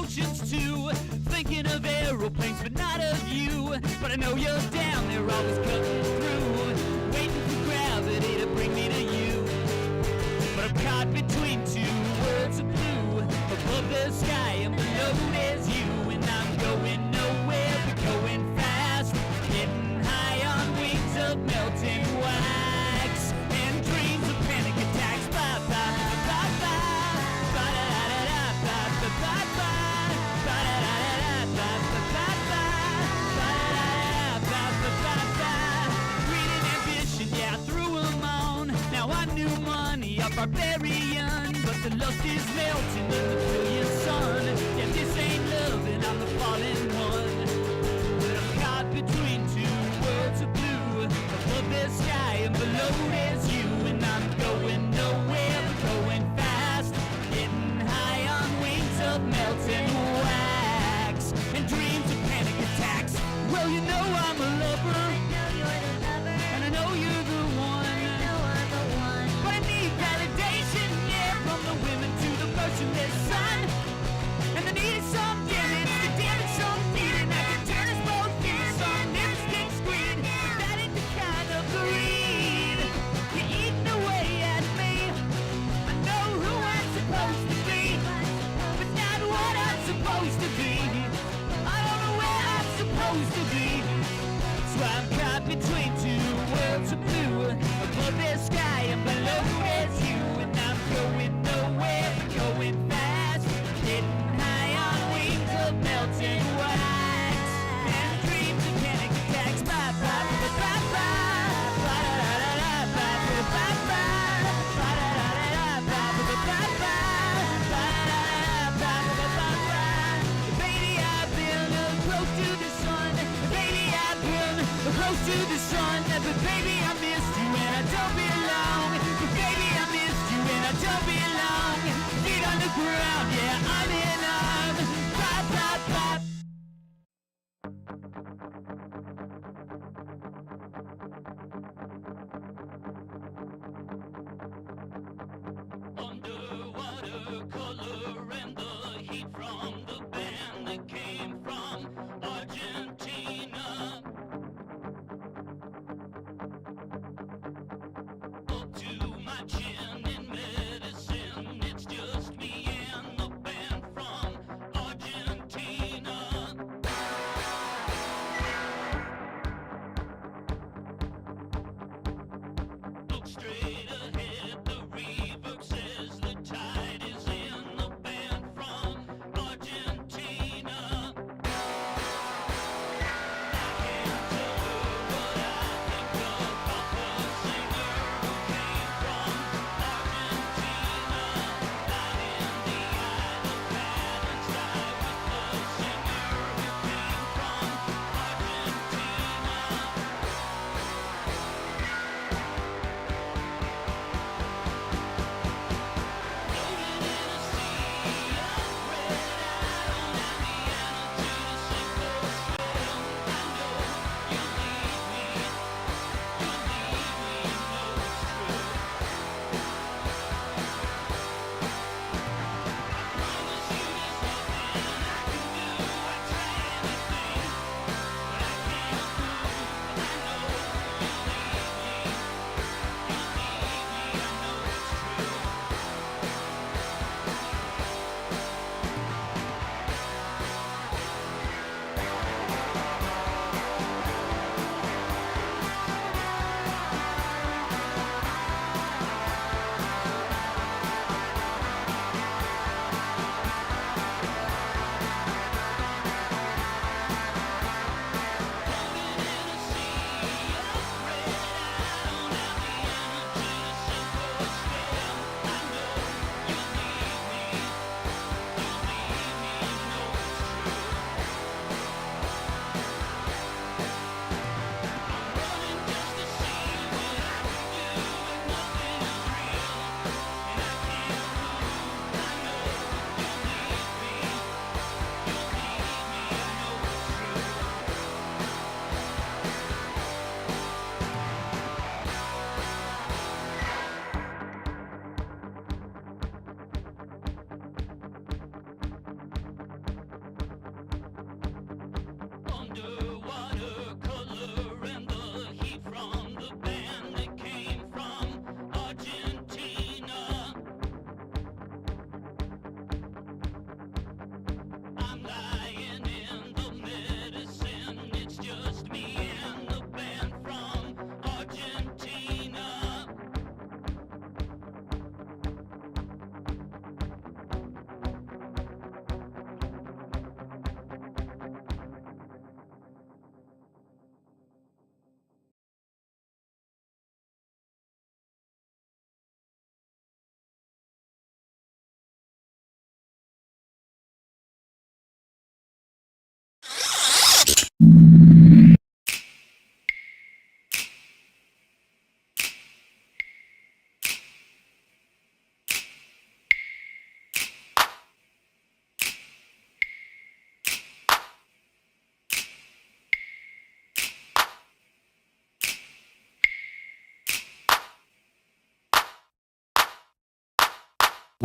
oceans too. Thinking of aeroplanes, but not of you. But I know you're down there, always cutting through, waiting for gravity to bring me to you. But I'm caught between two worlds of blue. Above the sky and below there's you. And I'm going nowhere but going fast, getting high on wings of melting wax and dreams of panic attacks. Ba ba ba ba ba da da da ba ba ba ba ba da da da ba ba ba ba ba da da ba ba ba. Greed and ambition, yeah, I threw 'em on. Now I'm new money, a barbarian, but the lust is melting in the brilliant sun. Yeah, this ain't love and I'm the fallen one. But I'm caught between two worlds of blue. Above the sky and below there's you. And I'm going nowhere but going fast, getting high on wings of melting wax and dreams of panic attacks. Well, you know I'm a lover, I know you're the lover, and I know you're the one. I know I'm the one. But I need validation, yeah, from the women to the motionless sun. And I need some damage to damage some feeling. I can turn us both into some lipstick screen. But that ain't the kind of greed. You're eating away at me. I know who I'm supposed to be, but not what I'm supposed to be. I don't know where I'm supposed to be. So I'm caught between two worlds of blue. Above the sky and below there's you. And I'm going nowhere but going fast, getting high on wings of melting wax and dreams of panic attacks. Ba ba ba ba ba ba da da da ba ba ba ba ba da da da ba ba ba ba ba da da ba ba ba. Baby, I've been close to the sun. Baby, I've been close to the sun. But baby, I missed you and I don't belong. But baby, I missed you and I don't belong. Feet on the ground, yeah, I'm in on. Ba ba ba. Underwater color and the heat from the band that came from Argentina.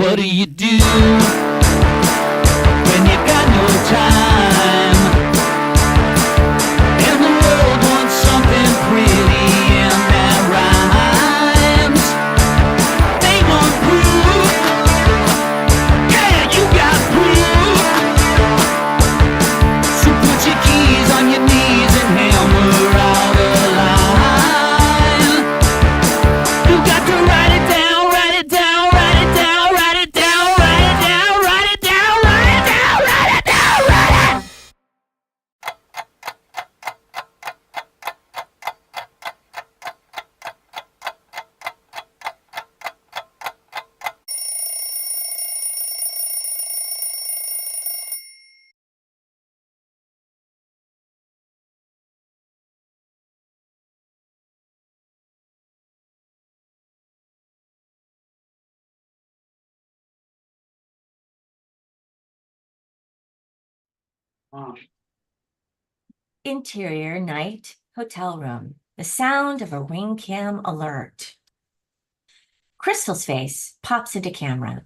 What do you do when you got no time? And the world wants something pretty and that rhymes. They want proof. Yeah, you got proof. So put your keys on your knees and hammer out a line. You got to write it down, write it down, write it down, write it down, write it down, write it down, write it down, write it down, write it. Interior night hotel room. The sound of a ring cam alert. Crystal's face pops into camera.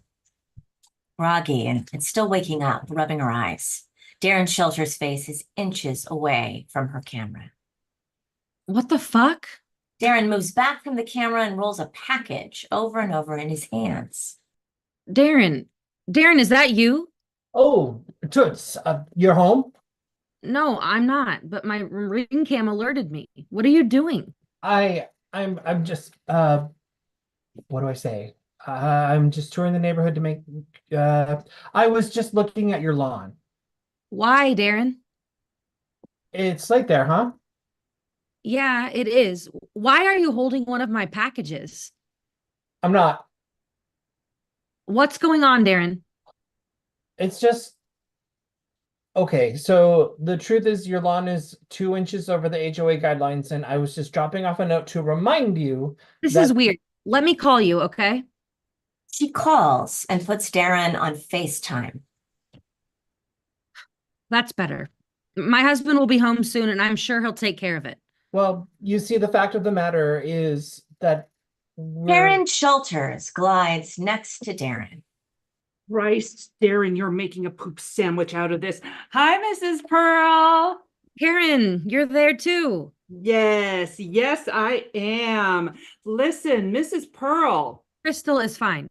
Groggy and still waking up, rubbing her eyes. Darren Shelter's face is inches away from her camera. What the fuck? Darren moves back from the camera and rolls a package over and over in his hands. Darren, is that you? Oh, Toots, you're home? No, I'm not, but my ring cam alerted me. What are you doing? I'm just what do I say? I'm just touring the neighborhood to make I was just looking at your lawn. Why, Darren? It's late there, huh? Yeah, it is. Why are you holding one of my packages? I'm not. What's going on, Darren? It's just okay, so the truth is your lawn is 2 inches over the HOA guidelines, and I was just dropping off a note to remind you This is weird. Let me call you, okay? She calls and puts Darren on FaceTime. That's better. My husband will be home soon, and I'm sure he'll take care of it. Well, you see, the fact of the matter is that Darren Shelters glides next to Darren. Christ, Darren, you're making a poop sandwich out of this. Hi, Mrs. Pearl. Karen, you're there too. Yes, I am. Listen, Mrs. Pearl. Crystal is fine.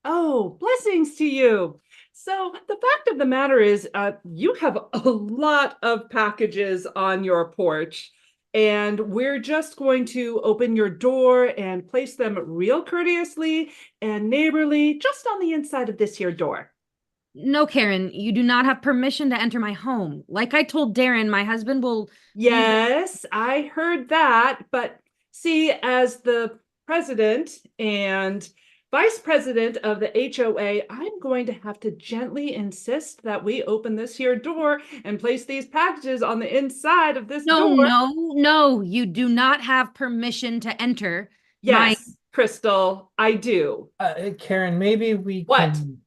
Oh, blessings to you. So the fact of the matter is, you have a lot of packages on your porch, and we're just going to open your door and place them real courteously and neighborly just on the inside of this here door. No, Karen, you do not have permission to enter my home. Like I told Darren, my husband will... Yes, I heard that, but see, as the president and vice president of the HOA, I'm going to have to gently insist that we open this here door and place these packages on the inside of this door. No, you do not have permission to enter. Yes, Crystal, I do. Karen, maybe we What? can...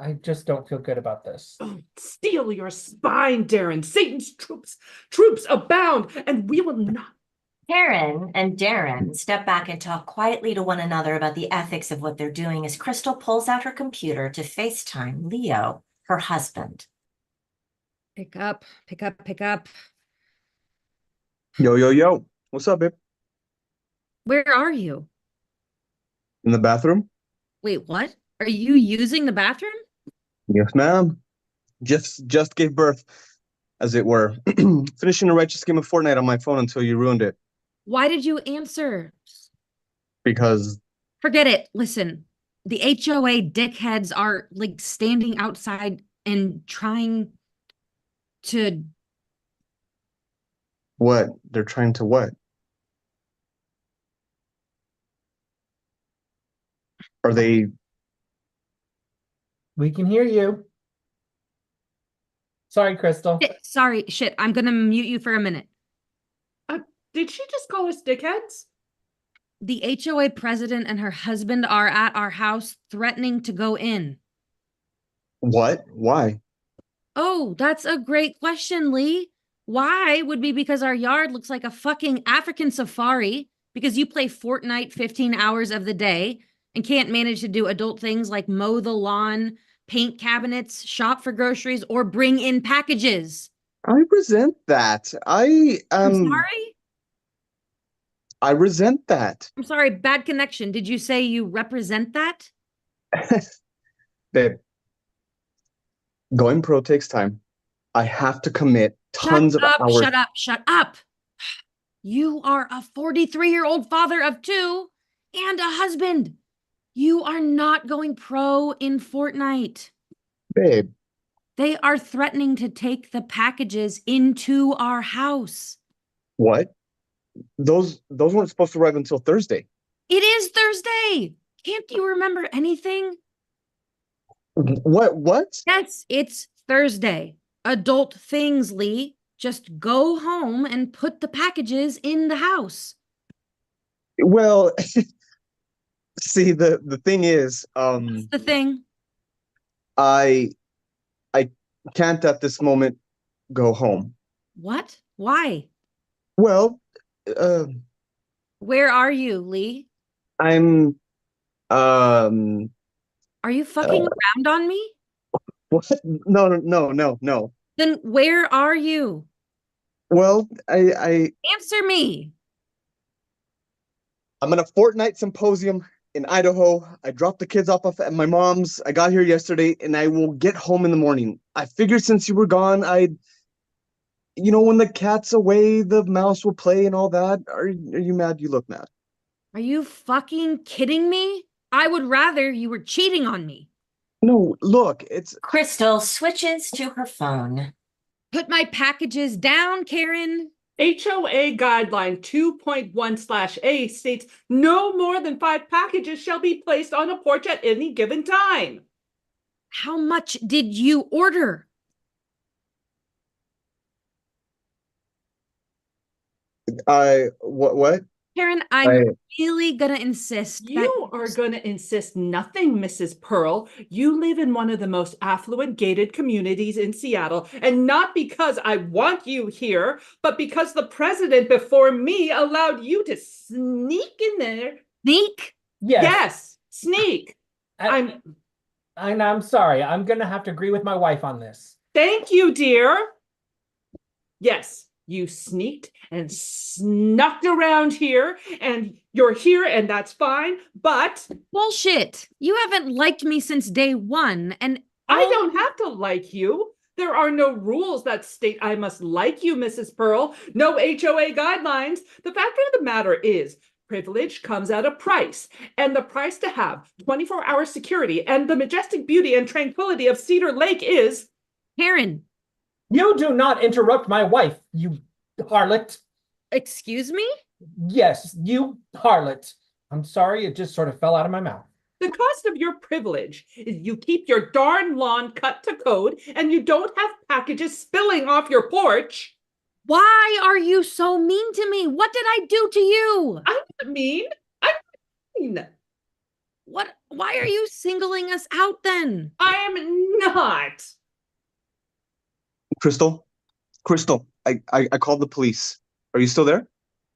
I just don't feel good about this. Oh, steel your spine, Darren. Satan's troops abound, and we will not. Karen and Darren step back and talk quietly to one another about the ethics of what they're doing as Crystal pulls out her computer to FaceTime Leo, her husband. Pick up. Yo. What's up, babe? Where are you? In the bathroom? Wait, what? Are you using the bathroom? Yes, ma'am. Just gave birth, as it were. Finishing a righteous game of Fortnite on my phone until you ruined it. Why did you answer? Because Forget it. Listen, the HOA dickheads are like standing outside and trying to... what? They're trying to what? Are they... We can hear you. Sorry, Crystal. Sorry, shit. I'm gonna mute you for a minute. Did she just call us dickheads? The HOA president and her husband are at our house threatening to go in. What? Why? Oh, that's a great question, Lee. Why would be because our yard looks like a fucking African safari because you play Fortnite 15 hours of the day and can't manage to do adult things like mow the lawn, paint cabinets, shop for groceries, or bring in packages. I resent that. I'm sorry? I resent that. I'm sorry, bad connection. Did you say you represent that? Babe, going pro takes time. I have to commit tons of hours. Shut up, shut up. You are a 43-year-old father of 2 and a husband. You are not going pro in Fortnite. Babe, They are threatening to take the packages into our house. what? Those weren't supposed to arrive until Thursday. It is Thursday. Can't you remember anything? What? Yes, it's Thursday. Adult things, Lee. Just go home and put the packages in the house. Well, see, the thing is, That's the thing. I can't at this moment go home. What? Why? Well, Where are you, Lee? I'm Are you fucking around on me? what? No. Then where are you? Well, I Answer me. I'm at a Fortnite symposium in Idaho. I dropped the kids off at my mom's. I got here yesterday, and I will get home in the morning. I figured since you were gone, when the cat's away, the mouse will play and all that. Are you mad? You look mad. Are you fucking kidding me? I would rather you were cheating on me. No, look, it's Crystal switches to her phone. Put my packages down, Karen. HOA guideline 2.1/A states no more than 5 packages shall be placed on a porch at any given time. How much did you order? what? Karen, I'm really gonna insist that You are going to insist nothing, Mrs. Pearl. You live in one of the most affluent gated communities in Seattle, and not because I want you here, but because the president before me allowed you to sneak in there. sneak. Yes, sneak. And I'm sorry. I'm gonna have to agree with my wife on this. Thank you, dear. Yes, you sneaked and snuck around here, and you're here, and that's fine, but Bullshit. You haven't liked me since day 1, and I don't have to like you. There are no rules that state I must like you, Mrs. Pearl. No HOA guidelines. The fact of the matter is, privilege comes at a price, and the price to have 24-hour security and the majestic beauty and tranquility of Cedar Lake is... Karen, You do not interrupt my wife, you harlot. excuse me? Yes, you harlot. I'm sorry, it just sort of fell out of my mouth. The cost of your privilege is you keep your darn lawn cut to code, and you don't have packages spilling off your porch. Why are you so mean to me? What did I do to you? I'm not mean. I'm mean. What? Why are you singling us out then? I am not. Crystal, I called the police. Are you still there?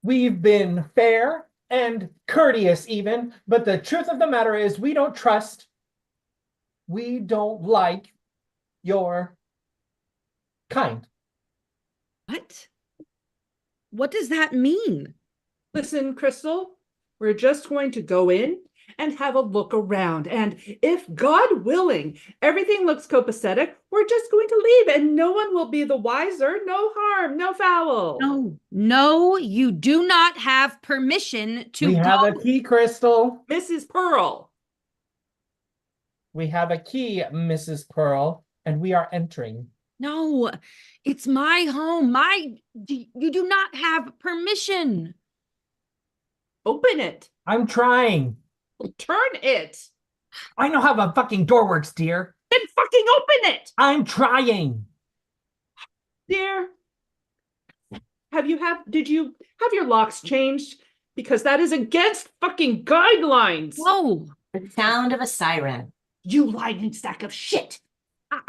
We've been fair and courteous even, but the truth of the matter is we don't trust, we don't like your kind. What? What does that mean? Listen, Crystal, we're just going to go in and have a look around. And if, God willing, everything looks copacetic, we're just going to leave and no one will be the wiser. No harm, no foul. No, you do not have permission to We go. have a key, Crystal. Mrs. Pearl. We have a key, Mrs. Pearl, and we are entering. No, it's my home. You do not have permission. Open it. I'm trying. Turn it. I know how the fucking door works, dear. Then fucking open it. I'm trying. Dear, did you have your locks changed? Because that is against fucking guidelines. Whoa. The sound of a siren. You lying sack of shit.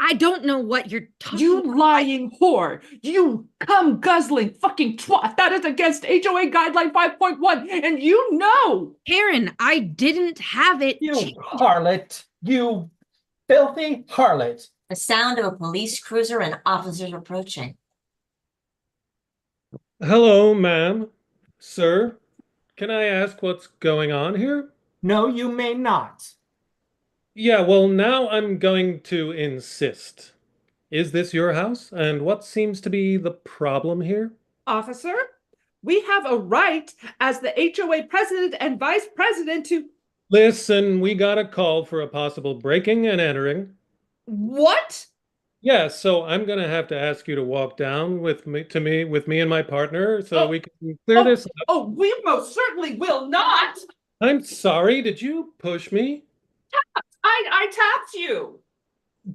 I don't know what you're talking You about. lying whore! You cum guzzling fucking twat! That is against HOA guideline 5.1, and you know! Karen, I didn't have it. You harlot! You filthy harlot! The sound of a police cruiser and officers approaching. Hello, ma'am. Sir, can I ask what's going on here? No, you may not. Yeah, well, now I'm going to insist. Is this your house? And what seems to be the problem here? Officer, we have a right as the HOA president and vice president to... Listen, we got a call for a possible breaking and entering. What? Yeah, so I'm gonna have to ask you to walk down with me and my partner so we can clear this up. Oh, we most certainly will not! I'm sorry, did you push me? I tapped you!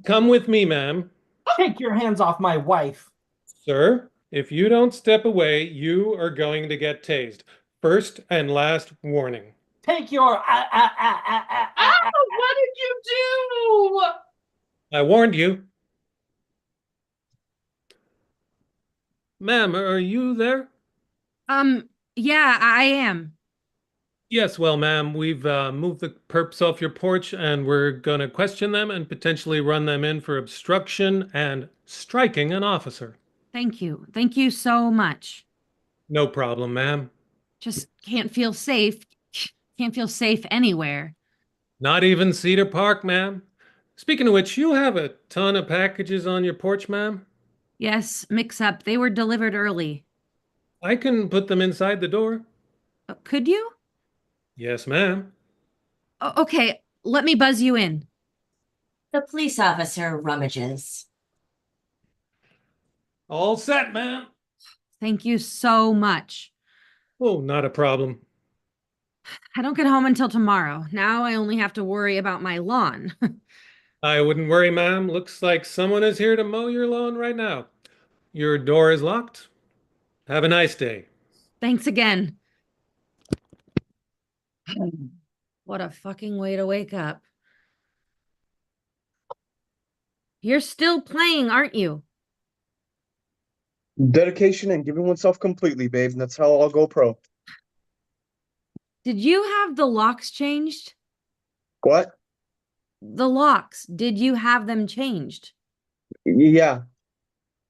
Come with me, ma'am. Take your hands off my wife. Sir, if you don't step away, you are going to get tased. First and last warning. Take your Ah, what did you do? I warned you. Ma'am, are you there? Yeah, I am. Yes, well, ma'am, we've moved the perps off your porch and we're going to question them and potentially run them in for obstruction and striking an officer. Thank you. Thank you so much. No problem, ma'am. Just can't feel safe. Can't feel safe anywhere. Not even Cedar Park, ma'am. Speaking of which, you have a ton of packages on your porch, ma'am. Yes, mix up. They were delivered early. I can put them inside the door. Could you? Yes, ma'am. Okay, let me buzz you in. The police officer rummages. All set, ma'am. Thank you so much. Oh, not a problem. I don't get home until tomorrow. Now I only have to worry about my lawn. I wouldn't worry, ma'am. Looks like someone is here to mow your lawn right now. Your door is locked. Have a nice day. Thanks again. What a fucking way to wake up. You're still playing, aren't you? Dedication and giving oneself completely, babe. That's how I'll go pro. Did you have the locks changed? What? The locks, did you have them changed? Yeah.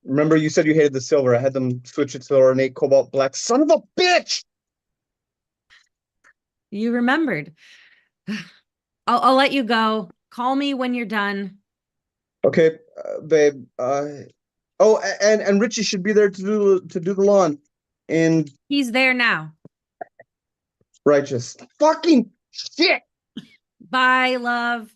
Remember you said you hated the silver. I had them switch it to the ornate cobalt black. Son of a bitch! You remembered. I'll let you go. Call me when you're done. Okay, babe. Oh, and Richie should be there to do the lawn. And He's there now. righteous. Fucking shit! Bye, love.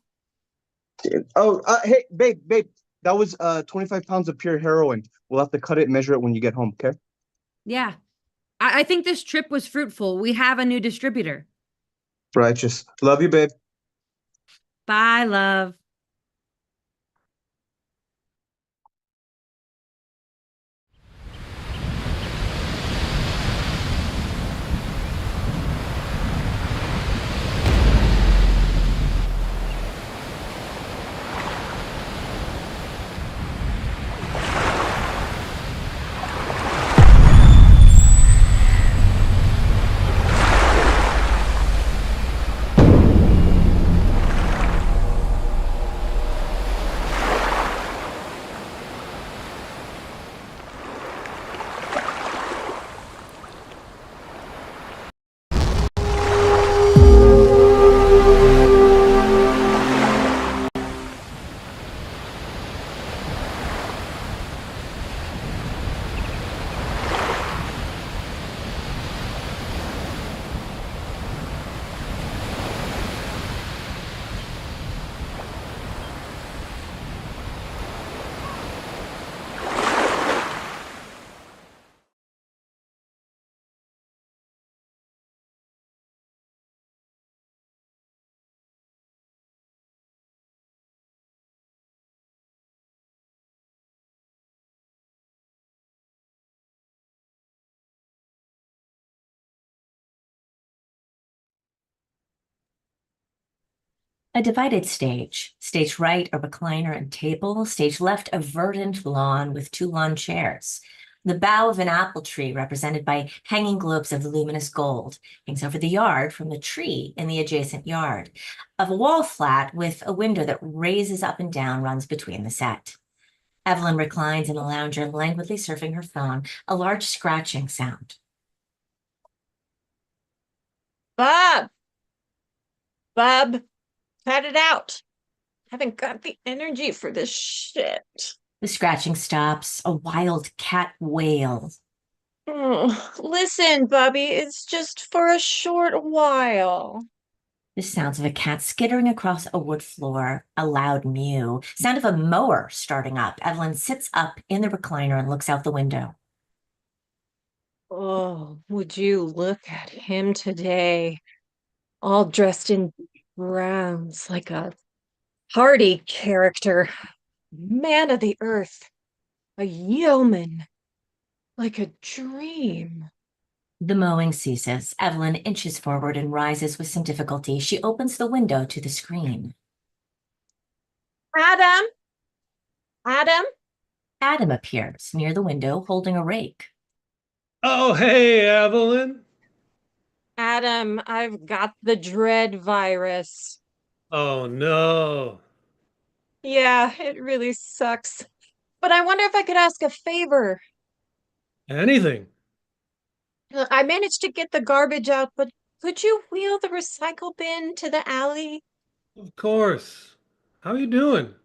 Oh, hey, babe. That was 25 pounds of pure heroin. We'll have to cut it and measure it when you get home, okay? Yeah. I think this trip was fruitful. We have a new distributor. Righteous. Love you, babe. Bye, love. A divided stage. Stage right, a recliner and table. Stage left, a verdant lawn with two lawn chairs. The bough of an apple tree, represented by hanging globes of luminous gold, hangs over the yard from the tree in the adjacent yard. Of a wall flat with a window that raises up and down runs between the set. Evelyn reclines in a lounger, languidly surfing her phone, a large scratching sound. Bob, Bob, cut it out. Haven't got the energy for this shit. The scratching stops, a wild cat wails. Oh, listen, Bobby, it's just for a short while. The sounds of a cat skittering across a wood floor, a loud mew, sound of a mower starting up. Evelyn sits up in the recliner and looks out the window. Oh, would you look at him today? All dressed in browns, like a hardy character, man of the earth, a yeoman, like a dream. The mowing ceases. Evelyn inches forward and rises with some difficulty. She opens the window to the screen. Adam? Adam? Adam appears near the window holding a rake. Oh, hey, Evelyn. Adam, I've got the dread virus. Oh, no. Yeah, it really sucks. But I wonder if I could ask a favor. Anything. I managed to get the garbage out, but could you wheel the recycle bin to the alley? Of course. How you doing?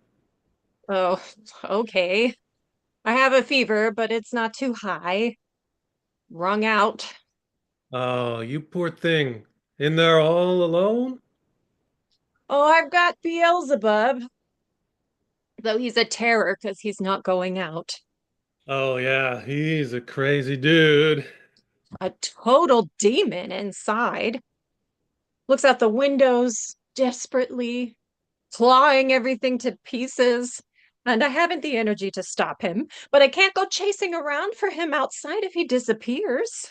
Oh, okay. I have a fever, but it's not too high. Wrung out. Oh, you poor thing. In there all alone? Oh, I've got Beelzebub. Though he's a terror because he's not going out. Oh, yeah, he's a crazy dude. A total demon inside. Looks out the windows desperately, clawing everything to pieces. And I haven't the energy to stop him, but I can't go chasing around for him outside if he disappears.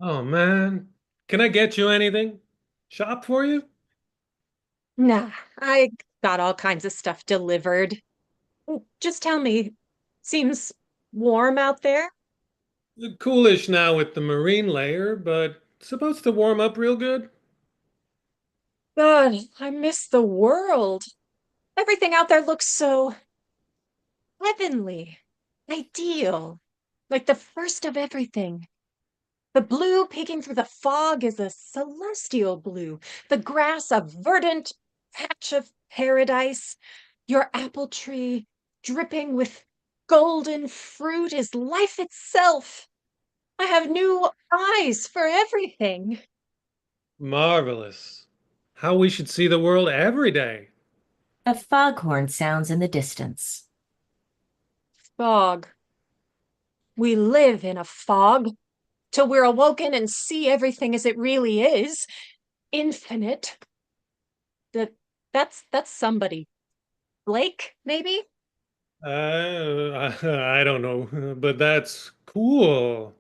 Oh, man. Can I get you anything? Shop for you? Nah, I got all kinds of stuff delivered. Just tell me, seems warm out there? Coolish now with the marine layer, but supposed to warm up real good. God, I miss the world. Everything out there looks so heavenly, ideal, like the first of everything. The blue peeking through the fog is a celestial blue, the grass a verdant patch of paradise. Your apple tree dripping with golden fruit is life itself. I have new eyes for everything. Marvelous. How we should see the world every day. A foghorn sounds in the distance. Fog. We live in a fog till we're awoken and see everything as it really is. Infinite. That's somebody. Blake, maybe? I don't know, but that's cool.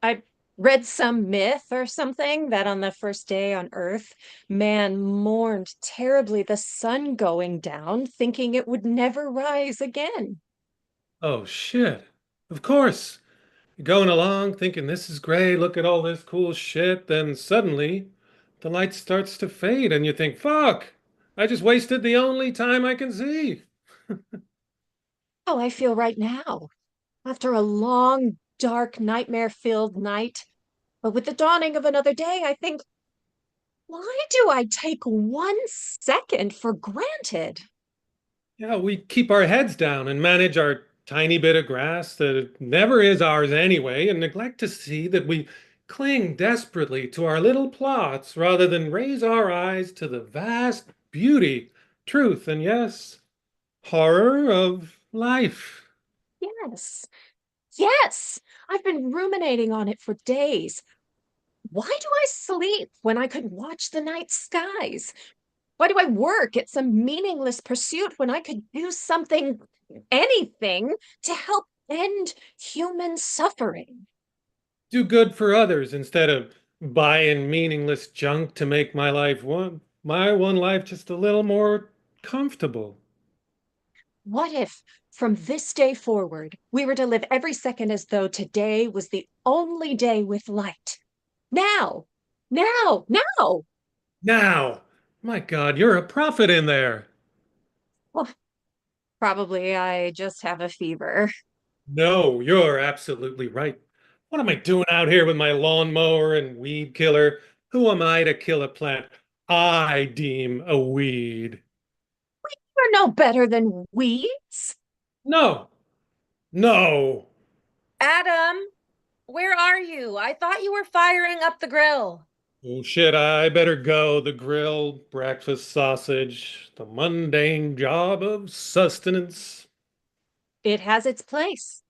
I read some myth or something that on the first day on Earth, man mourned terribly the sun going down, thinking it would never rise again. Oh, shit. Of course. You're going along thinking this is great, look at all this cool shit, then suddenly the light starts to fade and you think, fuck, I just wasted the only time I can see. How I feel right now, after a long, dark, nightmare-filled night. But with the dawning of another day, I think, why do I take 1 second for granted? Yeah, we keep our heads down and manage our tiny bit of grass that never is ours anyway, and neglect to see that we cling desperately to our little plots rather than raise our eyes to the vast beauty, truth, and yes, horror of life. Yes, yes, I've been ruminating on it for days. Why do I sleep when I could watch the night skies? Why do I work at some meaningless pursuit when I could do something, anything, to help end human suffering? Do good for others instead of buying meaningless junk to make my life one. my one life just a little more comfortable. What if, from this day forward, we were to live every second as though today was the only day with light? Now! Now! Now! Now, my God, you're a prophet in there. Well, probably I just have a fever. No, you're absolutely right. What am I doing out here with my lawnmower and weed killer? Who am I to kill a plant I deem a weed? We're no better than weeds. No, no. Adam, where are you? I thought you were firing up the grill. Oh shit, I better go. The grill, breakfast sausage, the mundane job of sustenance. It has its place.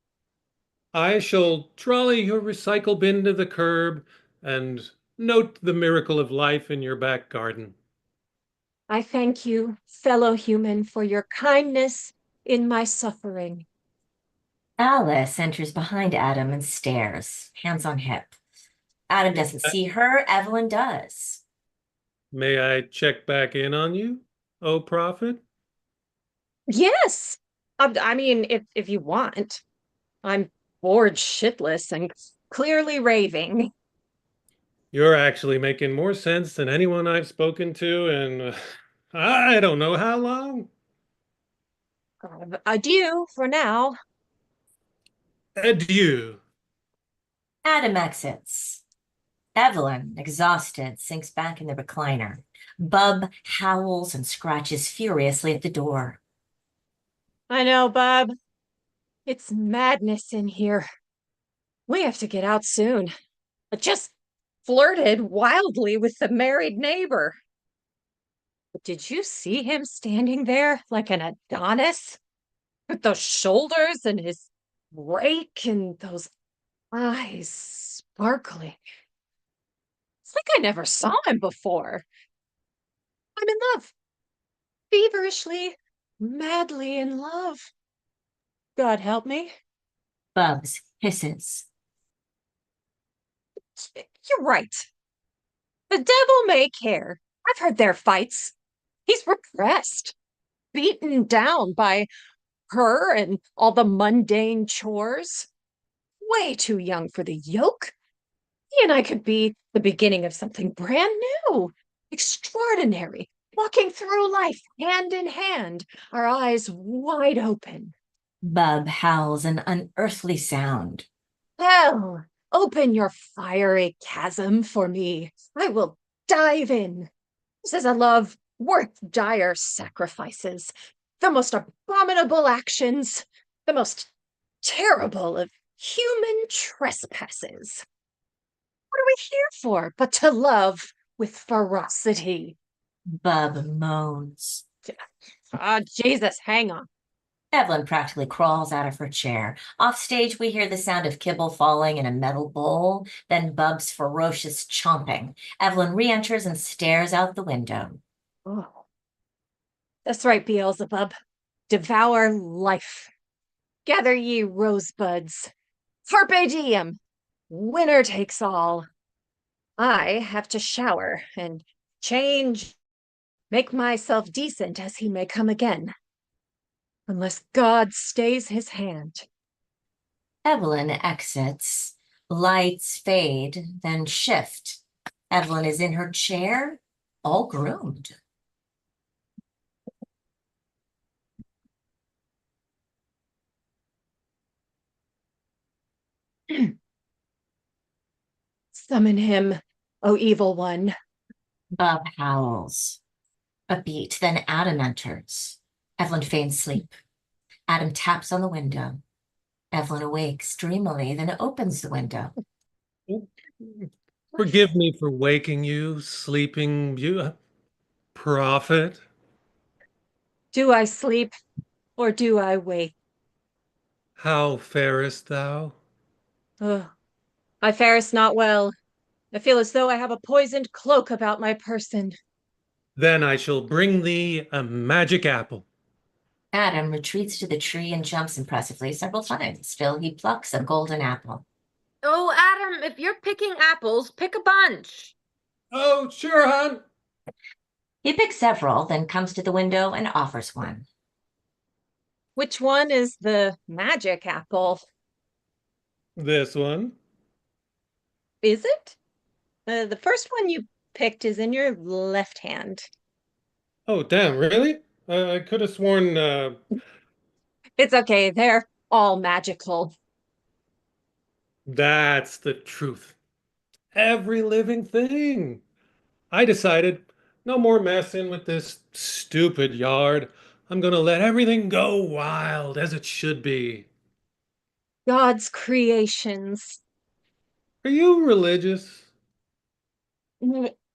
I shall trolley your recycle bin to the curb and note the miracle of life in your back garden. I thank you, fellow human, for your kindness in my suffering. Alice enters behind Adam and stares, hands on hip. Adam doesn't see her, Evelyn does. May I check back in on you, oh prophet? Yes. I mean, if you want. I'm bored shitless and clearly raving. You're actually making more sense than anyone I've spoken to in I don't know how long. Adieu for now. Adieu. Adam exits. Evelyn, exhausted, sinks back in the recliner. Bub howls and scratches furiously at the door. I know, Bub. It's madness in here. We have to get out soon. I just flirted wildly with the married neighbor. But did you see him standing there like an Adonis? With those shoulders and his rake and those eyes sparkling. It's like I never saw him before. I'm in love. Feverishly, madly in love. God help me. Bubs hisses. You're right. The devil may care. I've heard their fights. He's repressed, beaten down by her and all the mundane chores. Way too young for the yoke. He and I could be the beginning of something brand new, extraordinary, walking through life hand in hand, our eyes wide open. Bub howls an unearthly sound. Hell, open your fiery chasm for me. I will dive in. This is a love worth dire sacrifices, the most abominable actions, the most terrible of human trespasses. What are we here for but to love with ferocity? Bub moans. Ah, Jesus, hang on. Evelyn practically crawls out of her chair. Off stage, we hear the sound of kibble falling in a metal bowl, then Bub's ferocious chomping. Evelyn re-enters and stares out the window. Oh, that's right, Beelzebub. Devour life. Gather ye rosebuds. Carpe diem. Winner takes all. I have to shower and change, make myself decent as he may come again. Unless God stays his hand. Evelyn exits. Lights fade, then shift. Evelyn is in her chair, all groomed. Summon him, O evil one. Bub howls. A beat, then Adam enters. Evelyn feigns sleep. Adam taps on the window. Evelyn awakes dreamily, then opens the window. Forgive me for waking you, sleeping you, prophet. Do I sleep or do I wake? How farest thou? Ugh, I farest not well. I feel as though I have a poisoned cloak about my person. Then I shall bring thee a magic apple. Adam retreats to the tree and jumps impressively several times. Still, he plucks a golden apple. Oh, Adam, if you're picking apples, pick a bunch. Oh, sure, hon. He picks several, then comes to the window and offers one. Which one is the magic apple? This one. Is it? The first one you picked is in your left hand. Oh, damn, really? I could have sworn, It's okay, they're all magical. that's the truth. Every living thing. I decided, no more messing with this stupid yard. I'm gonna let everything go wild as it should be. God's creations. Are you religious?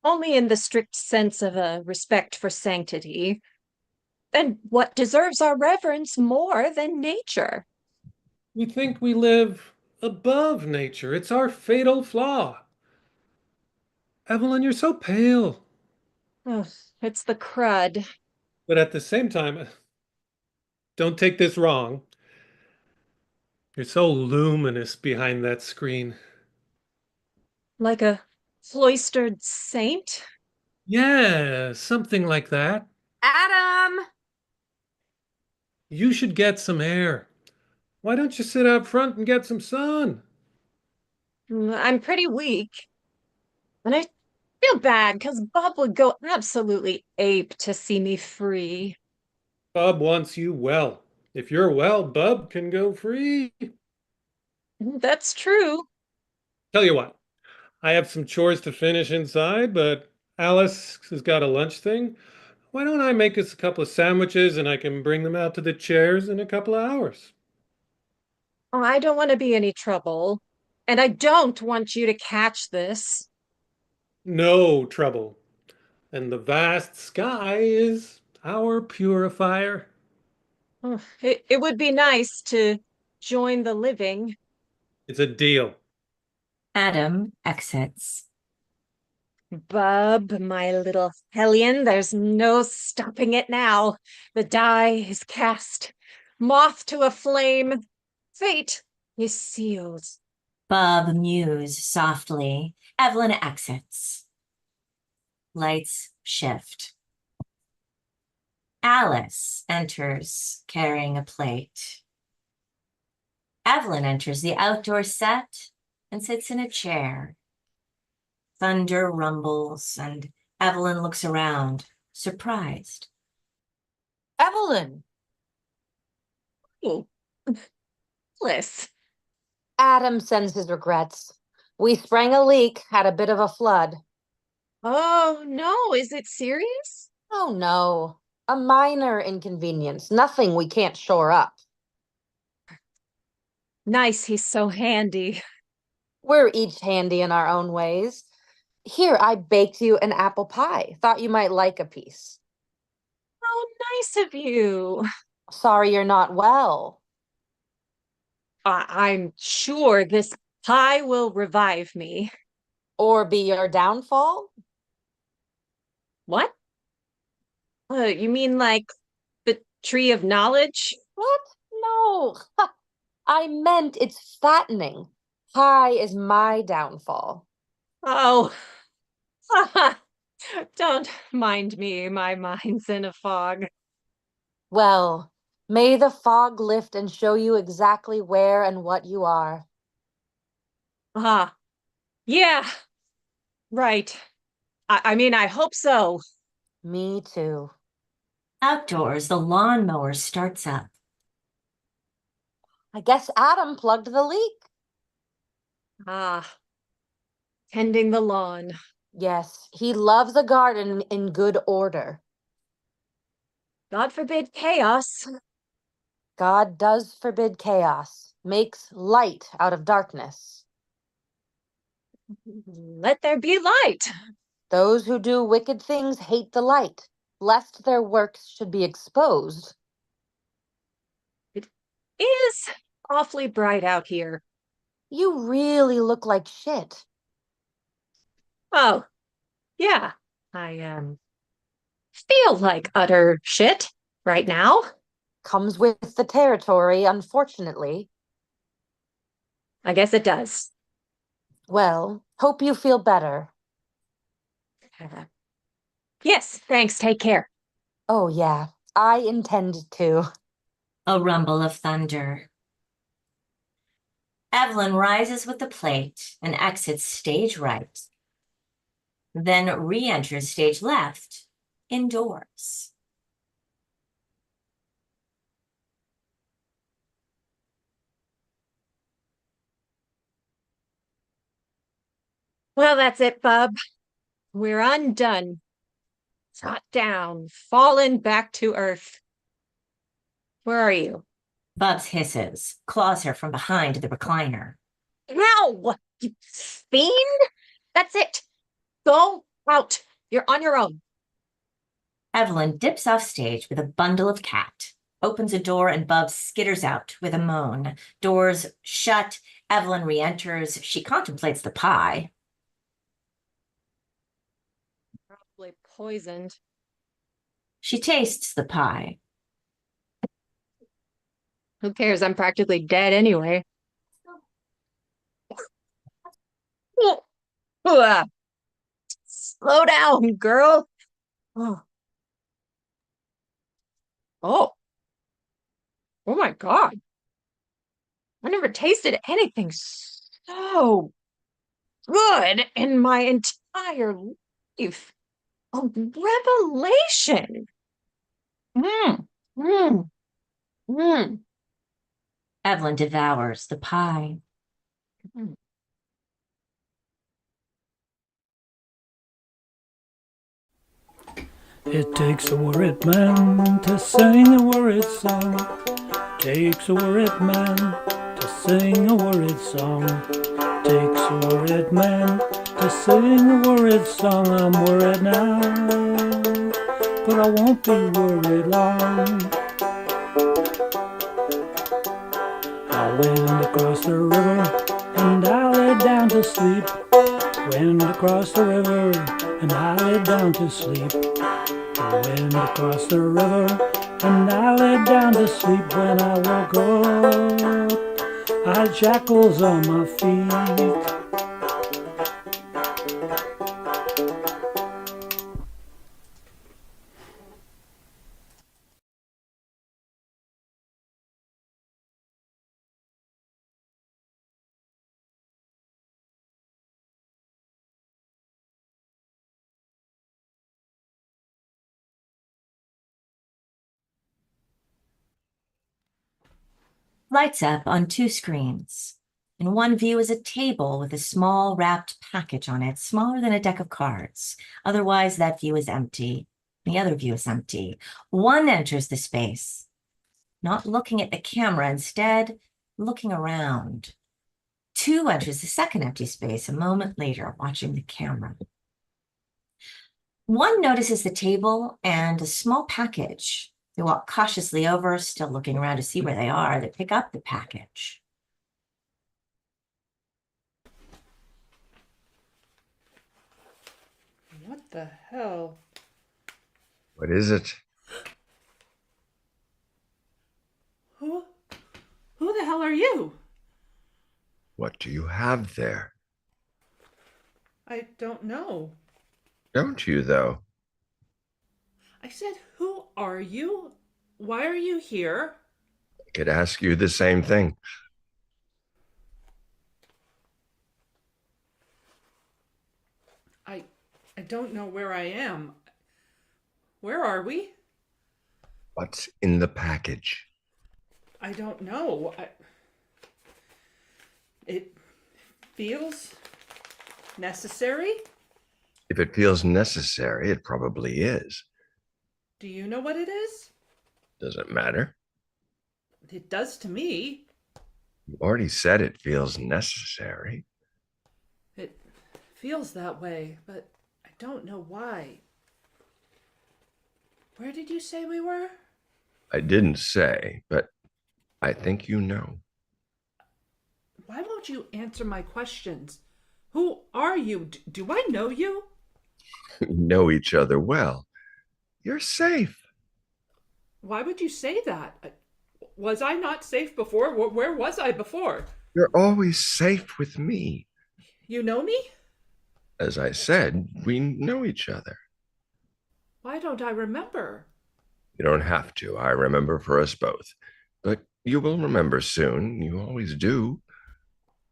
Only in the strict sense of a respect for sanctity. And what deserves our reverence more than nature? We think we live above nature. It's our fatal flaw. Evelyn, you're so pale. Ugh, it's the crud. But at the same time, don't take this wrong. You're so luminous behind that screen. Like a cloistered saint? Yeah, something like that. Adam! You should get some air. Why don't you sit out front and get some sun? I'm pretty weak. And I feel bad because Bob would go absolutely ape to see me free. Bub wants you well. If you're well, Bub can go free. That's true. Tell you what, I have some chores to finish inside, but Alice has got a lunch thing. Why don't I make us a couple of sandwiches and I can bring them out to the chairs in a couple of hours? Oh, I don't want to be any trouble. And I don't want you to catch this. No trouble. And the vast sky is our purifier. Oh, it would be nice to join the living. It's a deal. Adam exits. Bub, my little hellion, there's no stopping it now. The die is cast. Moth to a flame. Fate is sealed. Bub mews softly. Evelyn exits. Lights shift. Alice enters carrying a plate. Evelyn enters the outdoor set and sits in a chair. Thunder rumbles and Evelyn looks around, surprised. Evelyn! Oh, bliss. Adam sends his regrets. We sprang a leak, had a bit of a flood. Oh, no, is it serious? Oh no, a minor inconvenience, nothing we can't shore up. Nice, he's so handy. We're each handy in our own ways. Here, I baked you an apple pie. Thought you might like a piece. Oh, nice of you. Sorry you're not well. I'm sure this pie will revive me. Or be your downfall? What? You mean like the tree of knowledge? What? No. I meant it's fattening. Pie is my downfall. Oh, don't mind me. My mind's in a fog. Well, may the fog lift and show you exactly where and what you are. Ah, yeah, right. I mean, I hope so. Me too. Outdoors, the lawnmower starts up. I guess Adam plugged the leak. Ah, tending the lawn. Yes, he loves a garden in good order. God forbid chaos. God does forbid chaos, makes light out of darkness. Let there be light. Those who do wicked things hate the light, lest their works should be exposed. Is awfully bright out here. You really look like shit. Oh, yeah. I feel like utter shit right now. Comes with the territory, unfortunately. I guess it does. Well, hope you feel better. Yes, thanks. Take care. Oh, yeah, I intend to. A rumble of thunder. Evelyn rises with the plate and exits stage right, then re-enters stage left, indoors. Well, that's it, bub. We're undone. Shot down, fallen back to earth. Where are you? Bubs hisses, claws her from behind the recliner. No! You fiend! That's it. Go out. You're on your own. Evelyn dips off stage with a bundle of cat, opens a door, and Bubs skitters out with a moan. Doors shut. Evelyn re-enters. She contemplates the pie. Probably poisoned. She tastes the pie. Who cares? I'm practically dead anyway. Slow down, girl. Oh. Oh. Oh my God. I never tasted anything so good in my entire life. A revelation. Mm, mm, mm. Evelyn devours the pie. Mm. It takes a worried man to sing a worried song. Takes a worried man to sing a worried song. Takes a worried man to sing a worried song. I'm worried now, but I won't be worried long. I went across the river and I lay down to sleep. Went across the river and I lay down to sleep. I went across the river and I lay down to sleep. When I woke up, I had shackles on my feet. Lights up on two screens. In one view is a table with a small wrapped package on it, smaller than a deck of cards. Otherwise, that view is empty. The other view is empty. One enters the space, not looking at the camera, instead looking around. Two enters the second empty space a moment later, watching the camera. One notices the table and a small package. They walk cautiously over, still looking around to see where they are. They pick up the package. What the hell? What is it? Who the hell are you? What do you have there? I don't know. Don't you, though? I said, who are you? Why are you here? I could ask you the same thing. I don't know where I am. Where are we? What's in the package? I don't know. It feels necessary. If it feels necessary, it probably is. Do you know what it is? Does it matter? It does to me. You already said it feels necessary. It feels that way, but I don't know why. Where did you say we were? I didn't say, but I think you know. Why won't you answer my questions? Who are you? Do I know you? We know each other well. You're safe. Why would you say that? Was I not safe before? Where was I before? You're always safe with me. You know me? As I said, we know each other. Why don't I remember? You don't have to. I remember for us both. But you will remember soon. You always do.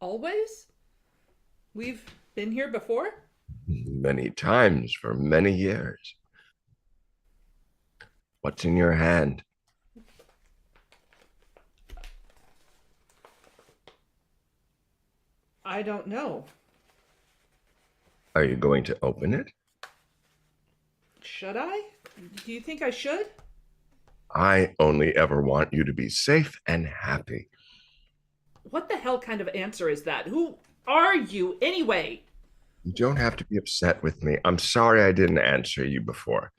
Always? We've been here before? Many times for many years. What's in your hand? I don't know. Are you going to open it? Should I? Do you think I should? I only ever want you to be safe and happy. What the hell kind of answer is that? Who are you anyway? You don't have to be upset with me. I'm sorry I didn't answer you before.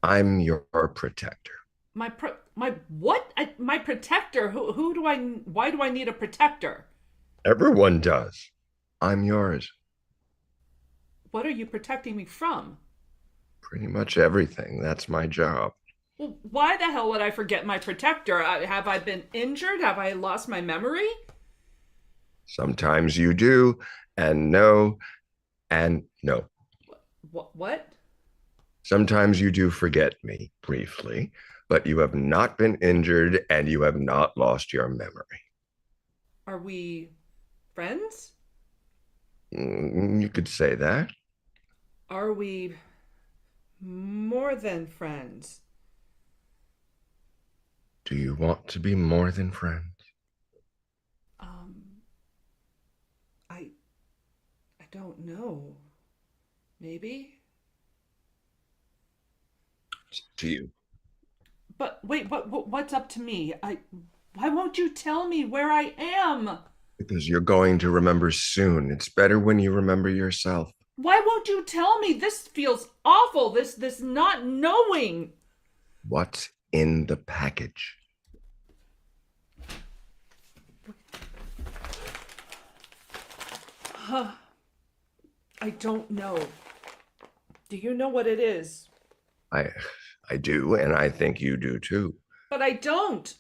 I'm your protector. My protector? Why do I need a protector? Everyone does. I'm yours. What are you protecting me from? Pretty much everything. That's my job. Well, why the hell would I forget my protector? Have I been injured? Have I lost my memory? Sometimes you do, and no, and no. What? Sometimes you do forget me briefly, but you have not been injured and you have not lost your memory. Are we friends? You could say that. Are we more than friends? Do you want to be more than friends? I don't know. Maybe? It's up to you. But wait, what's up to me? Why won't you tell me where I am? Because you're going to remember soon. It's better when you remember yourself. Why won't you tell me? This feels awful. This not knowing. What's in the package? I don't know. Do you know what it is? I do, and I think you do too. But I don't.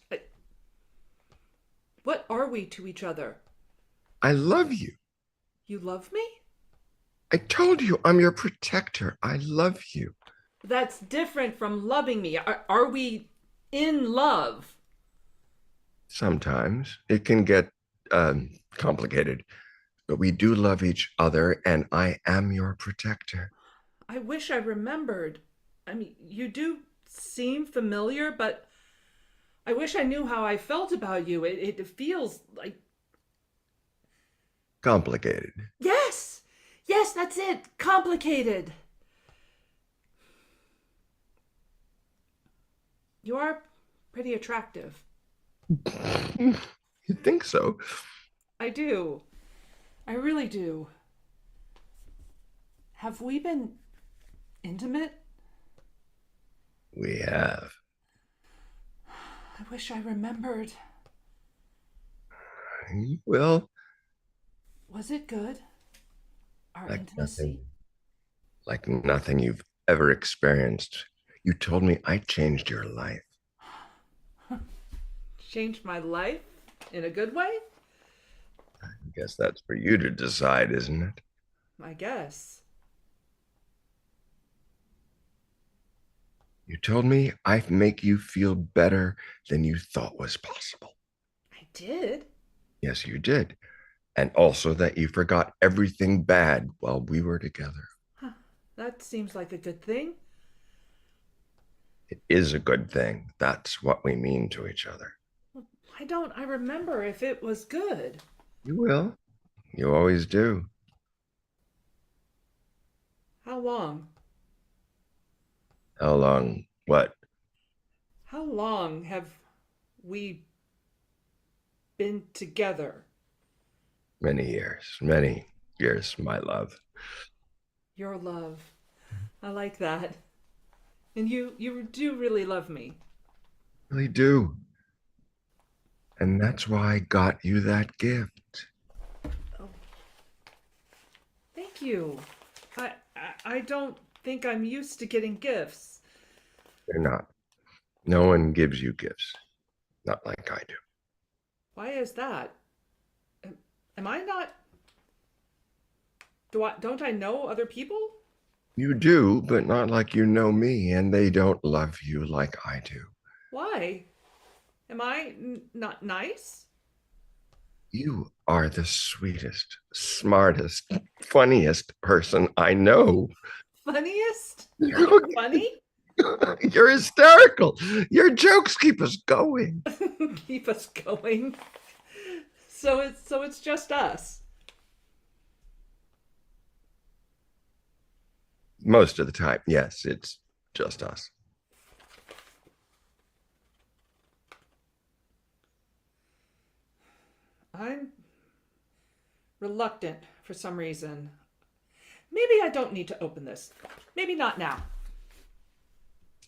What are we to each other? I love you. You love me? I told you I'm your protector. I love you. That's different from loving me. Are we in love? Sometimes it can get complicated, but we do love each other, and I am your protector. I wish I remembered. I mean, you do seem familiar, but I wish I knew how I felt about you. It feels like... Complicated. Yes! Yes, that's it. Complicated. You are pretty attractive. You think so? I do. I really do. Have we been intimate? We have. I wish I remembered. Well, Was it good? Our like intimacy? nothing you've ever experienced. You told me I changed your life. Changed my life in a good way? I guess that's for you to decide, isn't it? I guess. You told me I'd make you feel better than you thought was possible. I did? Yes, you did. And also that you forgot everything bad while we were together. Huh. That seems like a good thing. It is a good thing. That's what we mean to each other. Why don't I remember if it was good? You will. You always do. How long? How long? What? How long have we been together? Many years, my love. Your love. I like that. And you do really love me. Really do. And that's why I got you that gift. Oh. Thank you. I don't think I'm used to getting gifts. You're not. No one gives you gifts. Not like I do. Why is that? Am I not... Don't I know other people? You do, but not like you know me, and they don't love you like I do. Why? Am I not nice? You are the sweetest, smartest, funniest person I know. Funniest? You're Funny? hysterical. Your jokes keep us going. Keep us going. So it's just us. Most of the time, yes, it's just us. I'm reluctant for some reason. Maybe I don't need to open this. Maybe not now.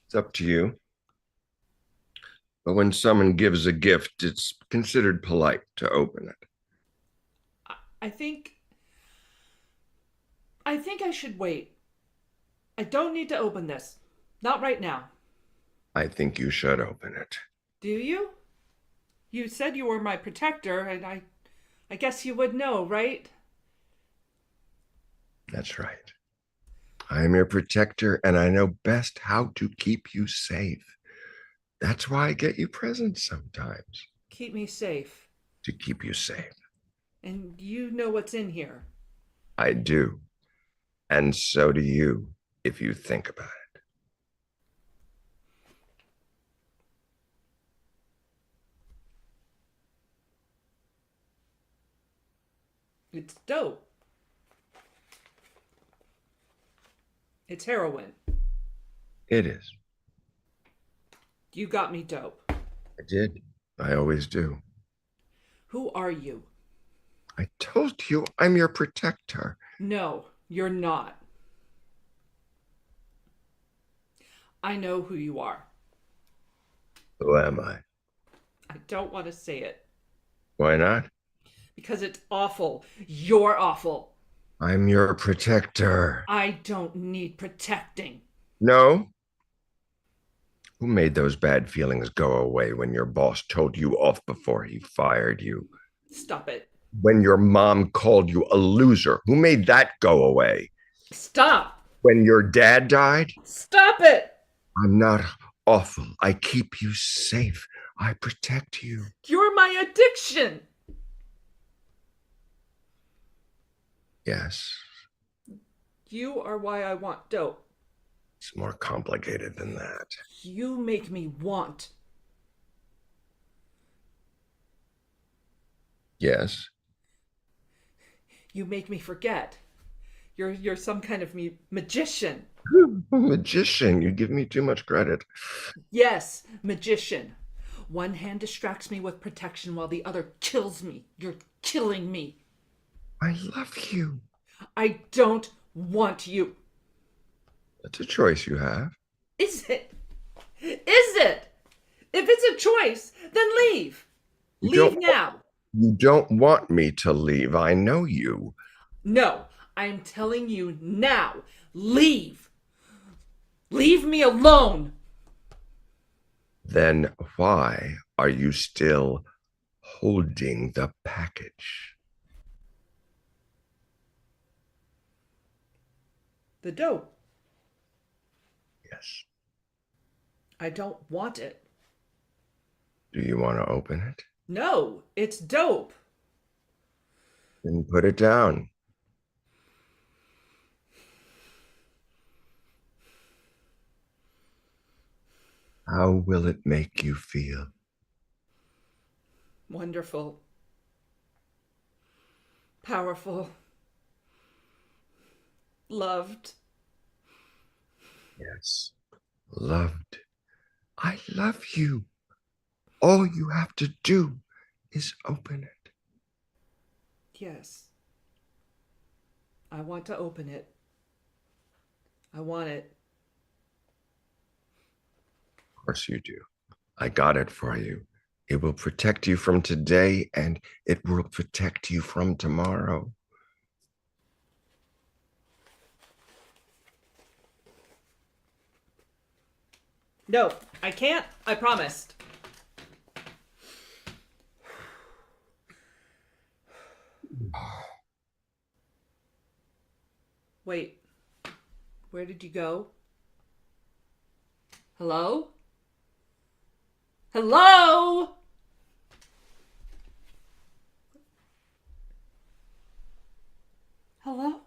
It's up to you. But when someone gives a gift, it's considered polite to open it. I think I should wait. I don't need to open this. Not right now. I think you should open it. Do you? You said you were my protector, and I guess you would know, right? That's right. I am your protector, and I know best how to keep you safe. That's why I get you presents sometimes. Keep me safe. To keep you safe. And you know what's in here. I do. And so do you, if you think about it. It's dope. It's heroin. It is. You got me dope. I did. I always do. Who are you? I told you I'm your protector. No, you're not. I know who you are. Who am I? I don't want to say it. Why not? Because it's awful. You're awful. I'm your protector. I don't need protecting. No? Who made those bad feelings go away when your boss told you off before he fired you? Stop it. When your mom called you a loser, who made that go away? Stop. When your dad died? Stop it. I'm not awful. I keep you safe. I protect you. You're my addiction. Yes. You are why I want dope. It's more complicated than that. You make me want. Yes. You make me forget. You're some kind of magician. Magician, you give me too much credit. Yes, magician. One hand distracts me with protection while the other kills me. You're killing me. I love you. I don't want you. That's a choice you have. Is it? Is it? If it's a choice, then leave. Leave now. You don't want me to leave. I know you. No, I'm telling you now. Leave. Leave me alone. Then why are you still holding the package? The dope. Yes. I don't want it. Do you want to open it? No, it's dope. Then put it down. How will it make you feel? Wonderful. Powerful. Loved. Yes. Loved. I love you. All you have to do is open it. Yes. I want to open it. I want it. Of course you do. I got it for you. It will protect you from today, and it will protect you from tomorrow. No, I can't. I promised. Wait. Where did you go? Hello? Hello? Hello?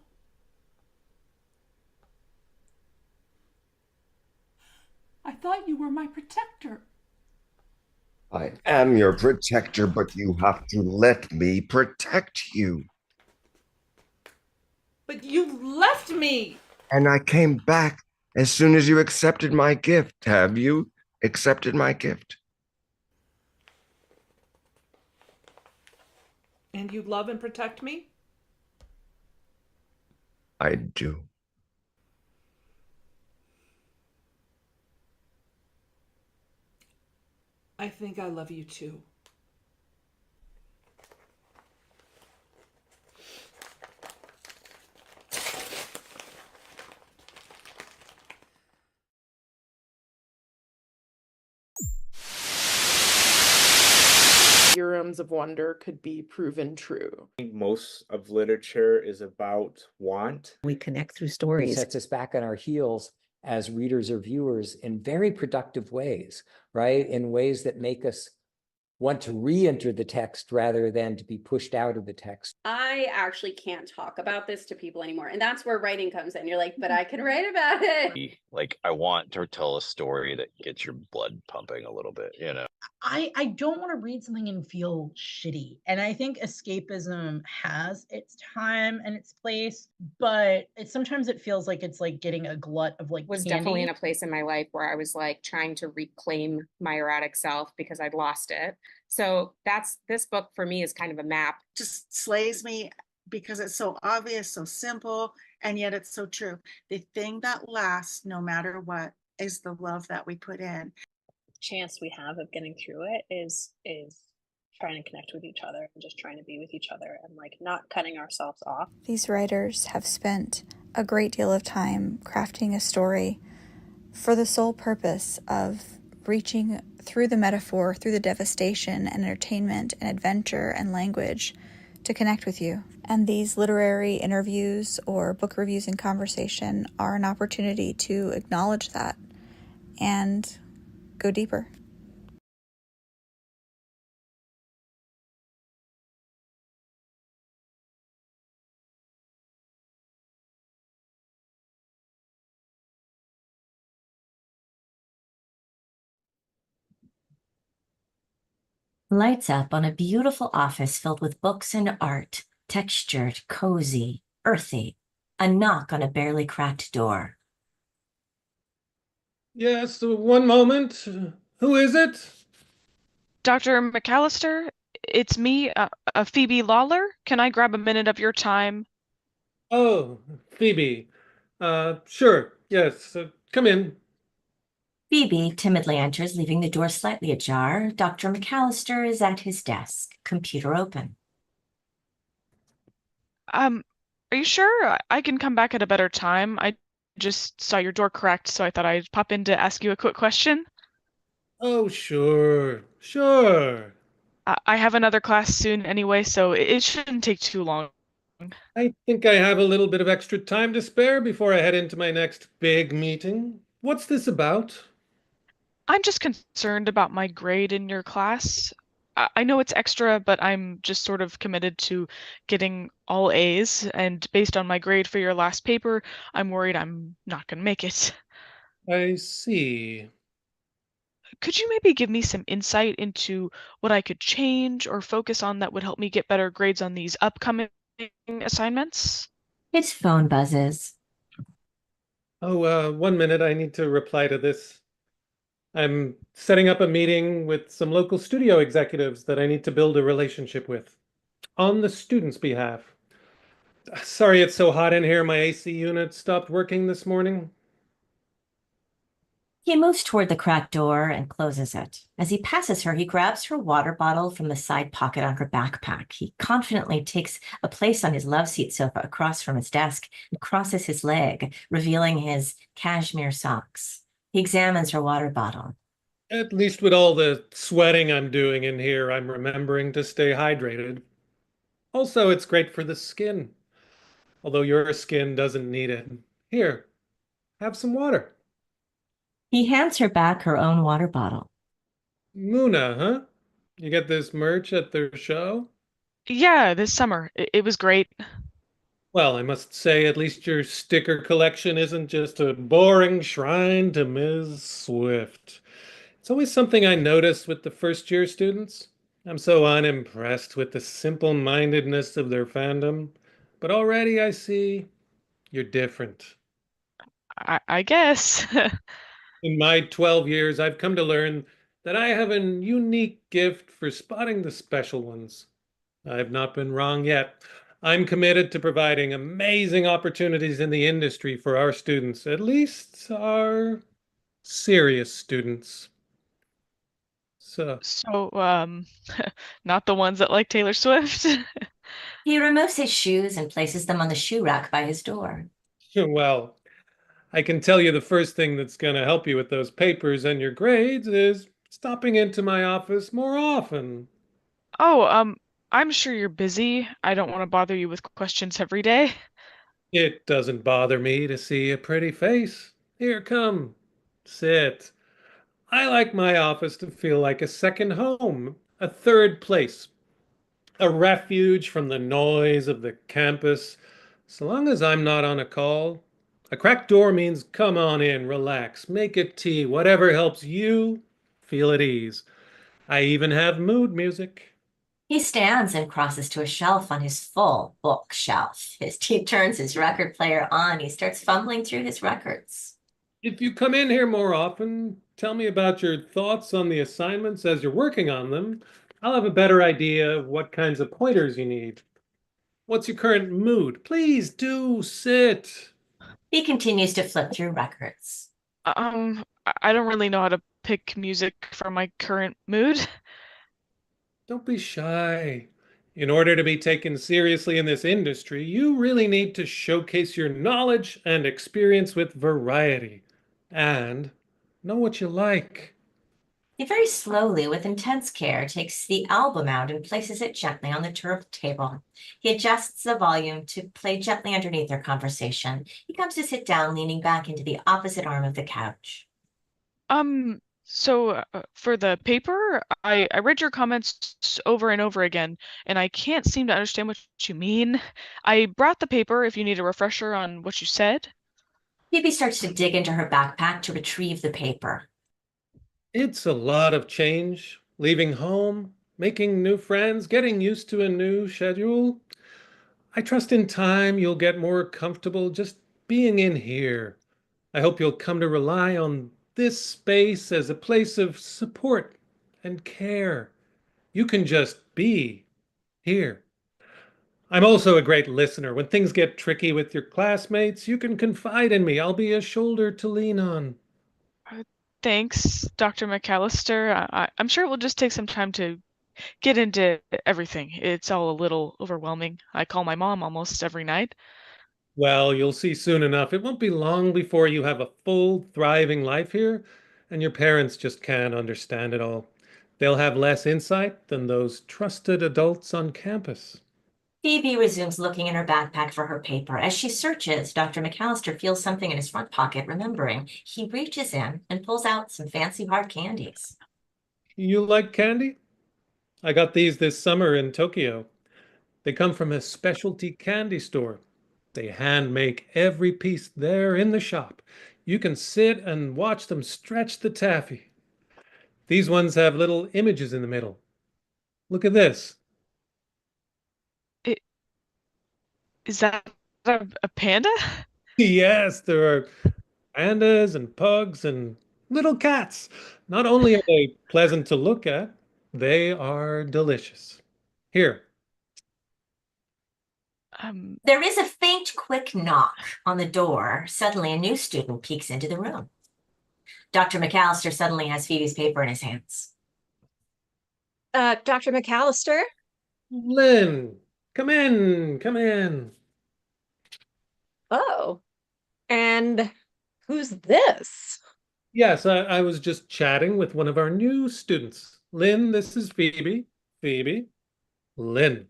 I thought you were my protector. I am your protector, but you have to let me protect you. But you left me. And I came back as soon as you accepted my gift. Have you accepted my gift? And you love and protect me? I do. I think I love you too. Theorems of wonder could be proven true. Most of literature is about want. We connect through It stories. sets us back on our heels as readers or viewers in very productive ways, right? In ways that make us want to re-enter the text rather than to be pushed out of the text. I actually can't talk about this to people anymore. And that's where writing comes in. You're like, but I can write about it. Like, I want to tell a story that gets your blood pumping a little bit, you know? I don't want to read something and feel shitty. And I think escapism has its time and its place, but sometimes it feels like it's like getting a glut of like was candy. definitely in a place in my life where I was like trying to reclaim my erratic self because I'd lost it. So this book for me is kind of a map. Just slays me because it's so obvious, so simple, and yet it's so true. The thing that lasts no matter what is the love that we put in. Chance we have of getting through it is trying to connect with each other and just trying to be with each other and like not cutting ourselves off. These writers have spent a great deal of time crafting a story for the sole purpose of reaching through the metaphor, through the devastation and entertainment and adventure and language to connect with you. And these literary interviews or book reviews and conversation are an opportunity to acknowledge that and go deeper. Lights up on a beautiful office filled with books and art, textured, cozy, earthy. A knock on a barely cracked door. Yes, one moment. Who is it? Dr. McAllister, it's me, Phoebe Lawler. Can I grab a minute of your time? Oh, Phoebe. Sure, yes. Come in. Phoebe timidly enters, leaving the door slightly ajar. Dr. McAllister is at his desk, computer open. Are you sure? I can come back at a better time. I just saw your door cracked, so I thought I'd pop in to ask you a quick question. Oh, sure. I have another class soon anyway, so it shouldn't take too long. I think I have a little bit of extra time to spare before I head into my next big meeting. What's this about? I'm just concerned about my grade in your class. I know it's extra, but I'm just sort of committed to getting all A's, and based on my grade for your last paper, I'm worried I'm not going to make it. I see. Could you maybe give me some insight into what I could change or focus on that would help me get better grades on these upcoming assignments? His phone buzzes. Oh, 1 minute. I need to reply to this. I'm setting up a meeting with some local studio executives that I need to build a relationship with on the students' behalf. Sorry it's so hot in here. My AC unit stopped working this morning. He moves toward the cracked door and closes it. As he passes her, he grabs her water bottle from the side pocket on her backpack. He confidently takes a place on his love seat sofa across from his desk and crosses his leg, revealing his cashmere socks. He examines her water bottle. At least with all the sweating I'm doing in here, I'm remembering to stay hydrated. Also, it's great for the skin. Although your skin doesn't need it. Here, Have some water. He hands her back her own water bottle. Muna, huh? You get this merch at their show? Yeah, this summer. It was great. Well, I must say, at least your sticker collection isn't just a boring shrine to Ms. Swift. It's always something I notice with the first year students. I'm so unimpressed with the simple-mindedness of their fandom, but already I see you're different. I guess. In my 12 years, I've come to learn that I have a unique gift for spotting the special ones. I've not been wrong yet. I'm committed to providing amazing opportunities in the industry for our students, at least our serious students. So, Not the ones that like Taylor Swift. He removes his shoes and places them on the shoe rack by his door. well, I can tell you the first thing that's going to help you with those papers and your grades is stopping into my office more often. Oh, I'm sure you're busy. I don't want to bother you with questions every day. It doesn't bother me to see a pretty face. Here, come, sit. I like my office to feel like a second home, a third place, a refuge from the noise of the campus. So long as I'm not on a call, a cracked door means come on in, relax, make a tea, whatever helps you feel at ease. I even have mood music. He stands and crosses to a shelf on his full bookshelf. He turns his record player on. He starts fumbling through his records. If you come in here more often, tell me about your thoughts on the assignments as you're working on them. I'll have a better idea of what kinds of pointers you need. What's your current mood? Please do sit. He continues to flip through records. I don't really know how to pick music for my current mood. Don't be shy. In order to be taken seriously in this industry, you really need to showcase your knowledge and experience with variety. And know what you like. He very slowly, with intense care, takes the album out and places it gently on the turntable. He adjusts the volume to play gently underneath their conversation. He comes to sit down, leaning back into the opposite arm of the couch. For the paper, I read your comments over and over again, and I can't seem to understand what you mean. I brought the paper if you need a refresher on what you said. Phoebe starts to dig into her backpack to retrieve the paper. It's a lot of change. Leaving home, making new friends, getting used to a new schedule. I trust in time you'll get more comfortable just being in here. I hope you'll come to rely on this space as a place of support and care. You can just be here. I'm also a great listener. When things get tricky with your classmates, you can confide in me. I'll be a shoulder to lean on. Thanks, Dr. McAllister. I'm sure it will just take some time to get into everything. It's all a little overwhelming. I call my mom almost every night. Well, you'll see soon enough. It won't be long before you have a full, thriving life here, and your parents just can't understand it all. They'll have less insight than those trusted adults on campus. Phoebe resumes looking in her backpack for her paper. As she searches, Dr. McAllister feels something in his front pocket, remembering. He reaches in and pulls out some fancy hard candies. You like candy? I got these this summer in Tokyo. They come from a specialty candy store. They hand make every piece there in the shop. You can sit and watch them stretch the taffy. These ones have little images in the middle. Look at this. Is that a panda? Yes, there are pandas and pugs and little cats. Not only are they pleasant to look at, they are delicious. Here. There is a faint, quick knock on the door. Suddenly, a new student peeks into the room. Dr. McAllister suddenly has Phoebe's paper in his hands. Dr. McAllister? Lynn, come in, come in. Oh, and who's this? Yes, I was just chatting with one of our new students. Lynn, this is Phoebe. Phoebe. Lynn.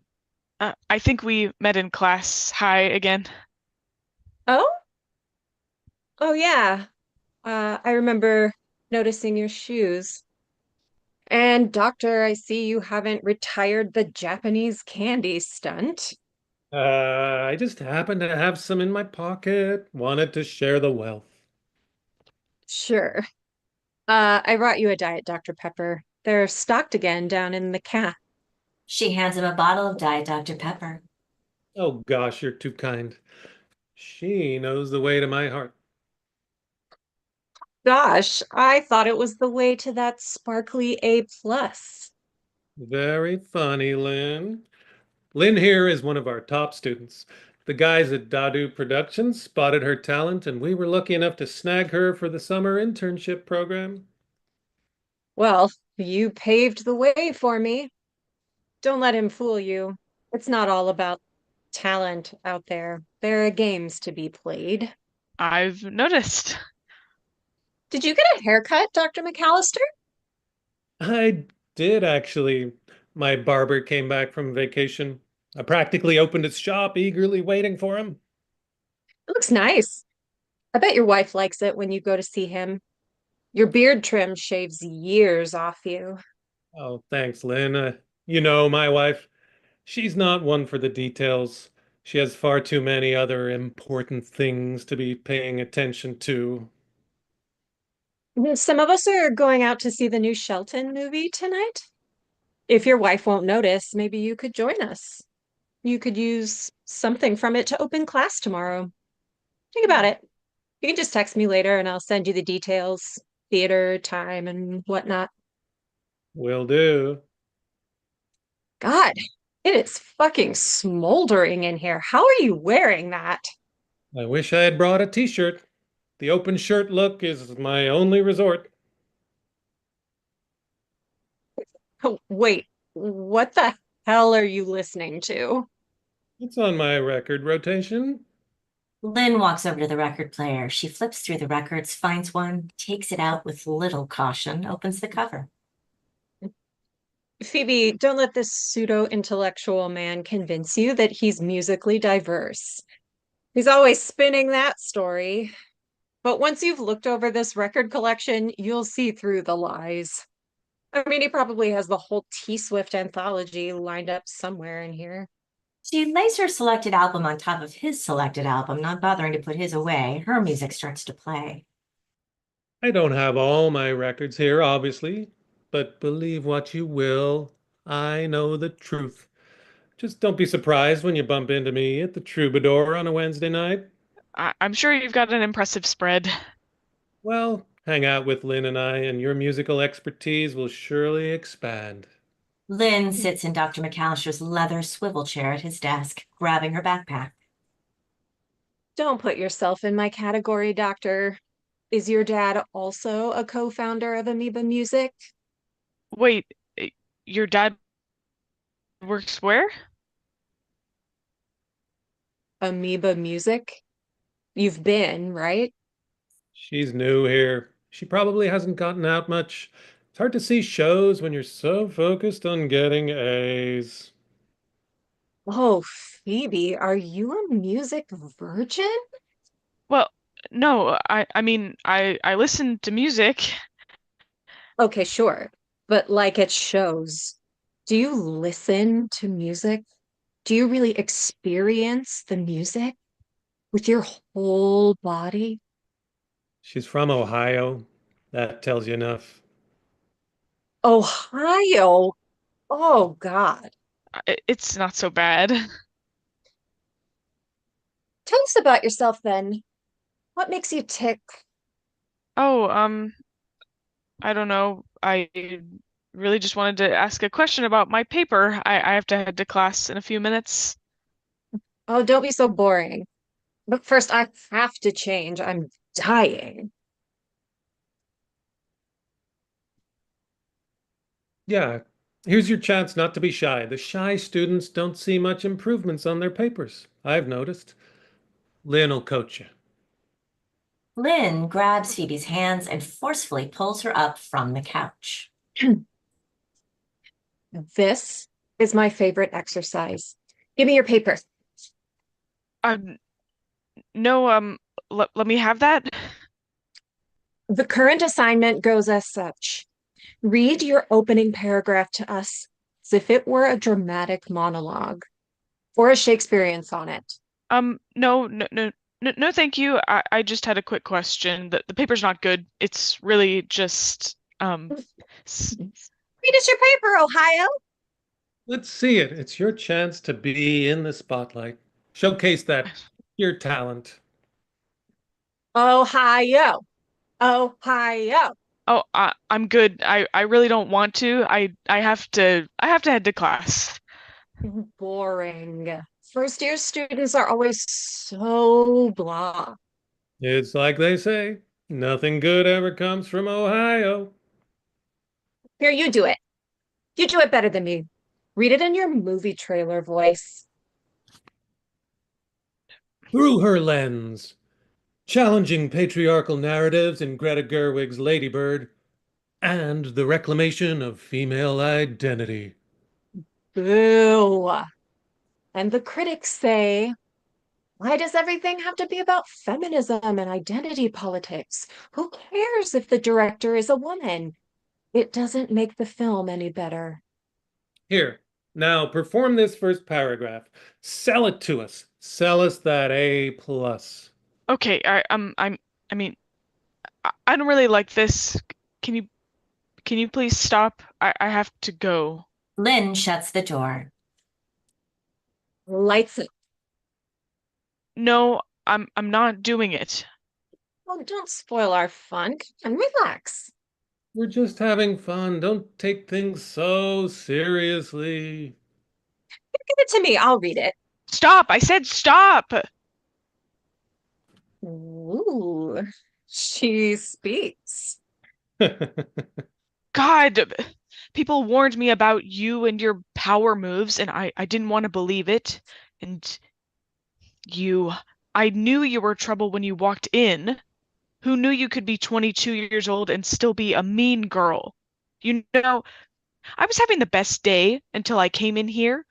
I think we met in class. Hi again. Oh? Oh, yeah. I remember noticing your shoes. And doctor, I see you haven't retired the Japanese candy stunt. I just happened to have some in my pocket, wanted to share the wealth. Sure. I brought you a Diet Dr. Pepper. They're stocked again down in the cat. She hands him a bottle of Diet Dr. Pepper. Oh gosh, you're too kind. She knows the way to my heart. Gosh, I thought it was the way to that sparkly A plus. Very funny, Lynn. Lynn here is one of our top students. The guys at Dadu Productions spotted her talent, and we were lucky enough to snag her for the summer internship program. Well, you paved the way for me. Don't let him fool you. It's not all about talent out there. There are games to be played. I've noticed. Did you get a haircut, Dr. McAllister? I did actually. My barber came back from vacation. I practically opened his shop, eagerly waiting for him. It looks nice. I bet your wife likes it when you go to see him. Your beard trim shaves years off you. Oh, thanks, Lynn. You know, my wife, she's not one for the details. She has far too many other important things to be paying attention to. Some of us are going out to see the new Shelton movie tonight. If your wife won't notice, maybe you could join us. You could use something from it to open class tomorrow. Think about it. You can just text me later and I'll send you the details, theater, time, and whatnot. Will do. God, it is fucking smoldering in here. How are you wearing that? I wish I had brought a t-shirt. The open shirt look is my only resort. Oh, wait, what the hell are you listening to? It's on my record rotation. Lynn walks over to the record player. She flips through the records, finds one, takes it out with little caution, opens the cover. Phoebe, don't let this pseudo-intellectual man convince you that he's musically diverse. He's always spinning that story. But once you've looked over this record collection, you'll see through the lies. I mean, he probably has the whole T-Swift anthology lined up somewhere in here. She lays her selected album on top of his selected album, not bothering to put his away. Her music starts to play. I don't have all my records here, obviously, but believe what you will, I know the truth. Just don't be surprised when you bump into me at the Troubadour on a Wednesday night. I'm sure you've got an impressive spread. Well, hang out with Lynn and I, and your musical expertise will surely expand. Lynn sits in Dr. McAllister's leather swivel chair at his desk, grabbing her backpack. Don't put yourself in my category, Doctor. Is your dad also a co-founder of Amoeba Music? Wait, your dad works where? Amoeba Music? You've been, right? She's new here. She probably hasn't gotten out much. It's hard to see shows when you're so focused on getting A's. Oh, Phoebe, are you a music virgin? Well, no, I mean, I listen to music. Okay, sure. But like at shows, do you listen to music? Do you really experience the music with your whole body? She's from Ohio. That tells you enough. Ohio. Oh, God. It's not so bad. Tell us about yourself then. What makes you tick? Oh, I don't know. I really just wanted to ask a question about my paper. I have to head to class in a few minutes. Oh, don't be so boring. But first, I have to change. I'm dying. Yeah, here's your chance not to be shy. The shy students don't see much improvements on their papers, I've noticed. Lynn will coach you. Lynn grabs Phoebe's hands and forcefully pulls her up from the couch. This is my favorite exercise. Give me your paper. No, let me have that. The current assignment goes as such. Read your opening paragraph to us as if it were a dramatic monologue or a Shakespearean sonnet. No, thank you. I just had a quick question. The paper's not good. It's really just Read us your paper, Ohio. Let's see it. It's your chance to be in the spotlight. Showcase that your talent. Ohio. Ohio. Oh, I'm good. I really don't want to. I have to head to class. Boring. First year students are always so blah. It's like they say, nothing good ever comes from Ohio. Here, you do it. You do it better than me. Read it in your movie trailer voice. Through her lens, challenging patriarchal narratives in Greta Gerwig's Lady Bird, and the reclamation of female identity. Boo. And the critics say, why does everything have to be about feminism and identity politics? Who cares if the director is a woman? It doesn't make the film any better. Here, now perform this first paragraph. Sell it to us. Sell us that A+. Okay, I mean, I don't really like this. Can you please stop? I have to go. Lynn shuts the door. Lights it. No, I'm not doing it. Oh, don't spoil our fun. Come on, relax. We're just having fun. Don't take things so seriously. Give it to me. I'll read it. Stop! I said stop! Ooh, she speaks. God, people warned me about you and your power moves, and I didn't want to believe it. And I knew you were trouble when you walked in. Who knew you could be 22 years old and still be a mean girl? You know, I was having the best day until I came in here.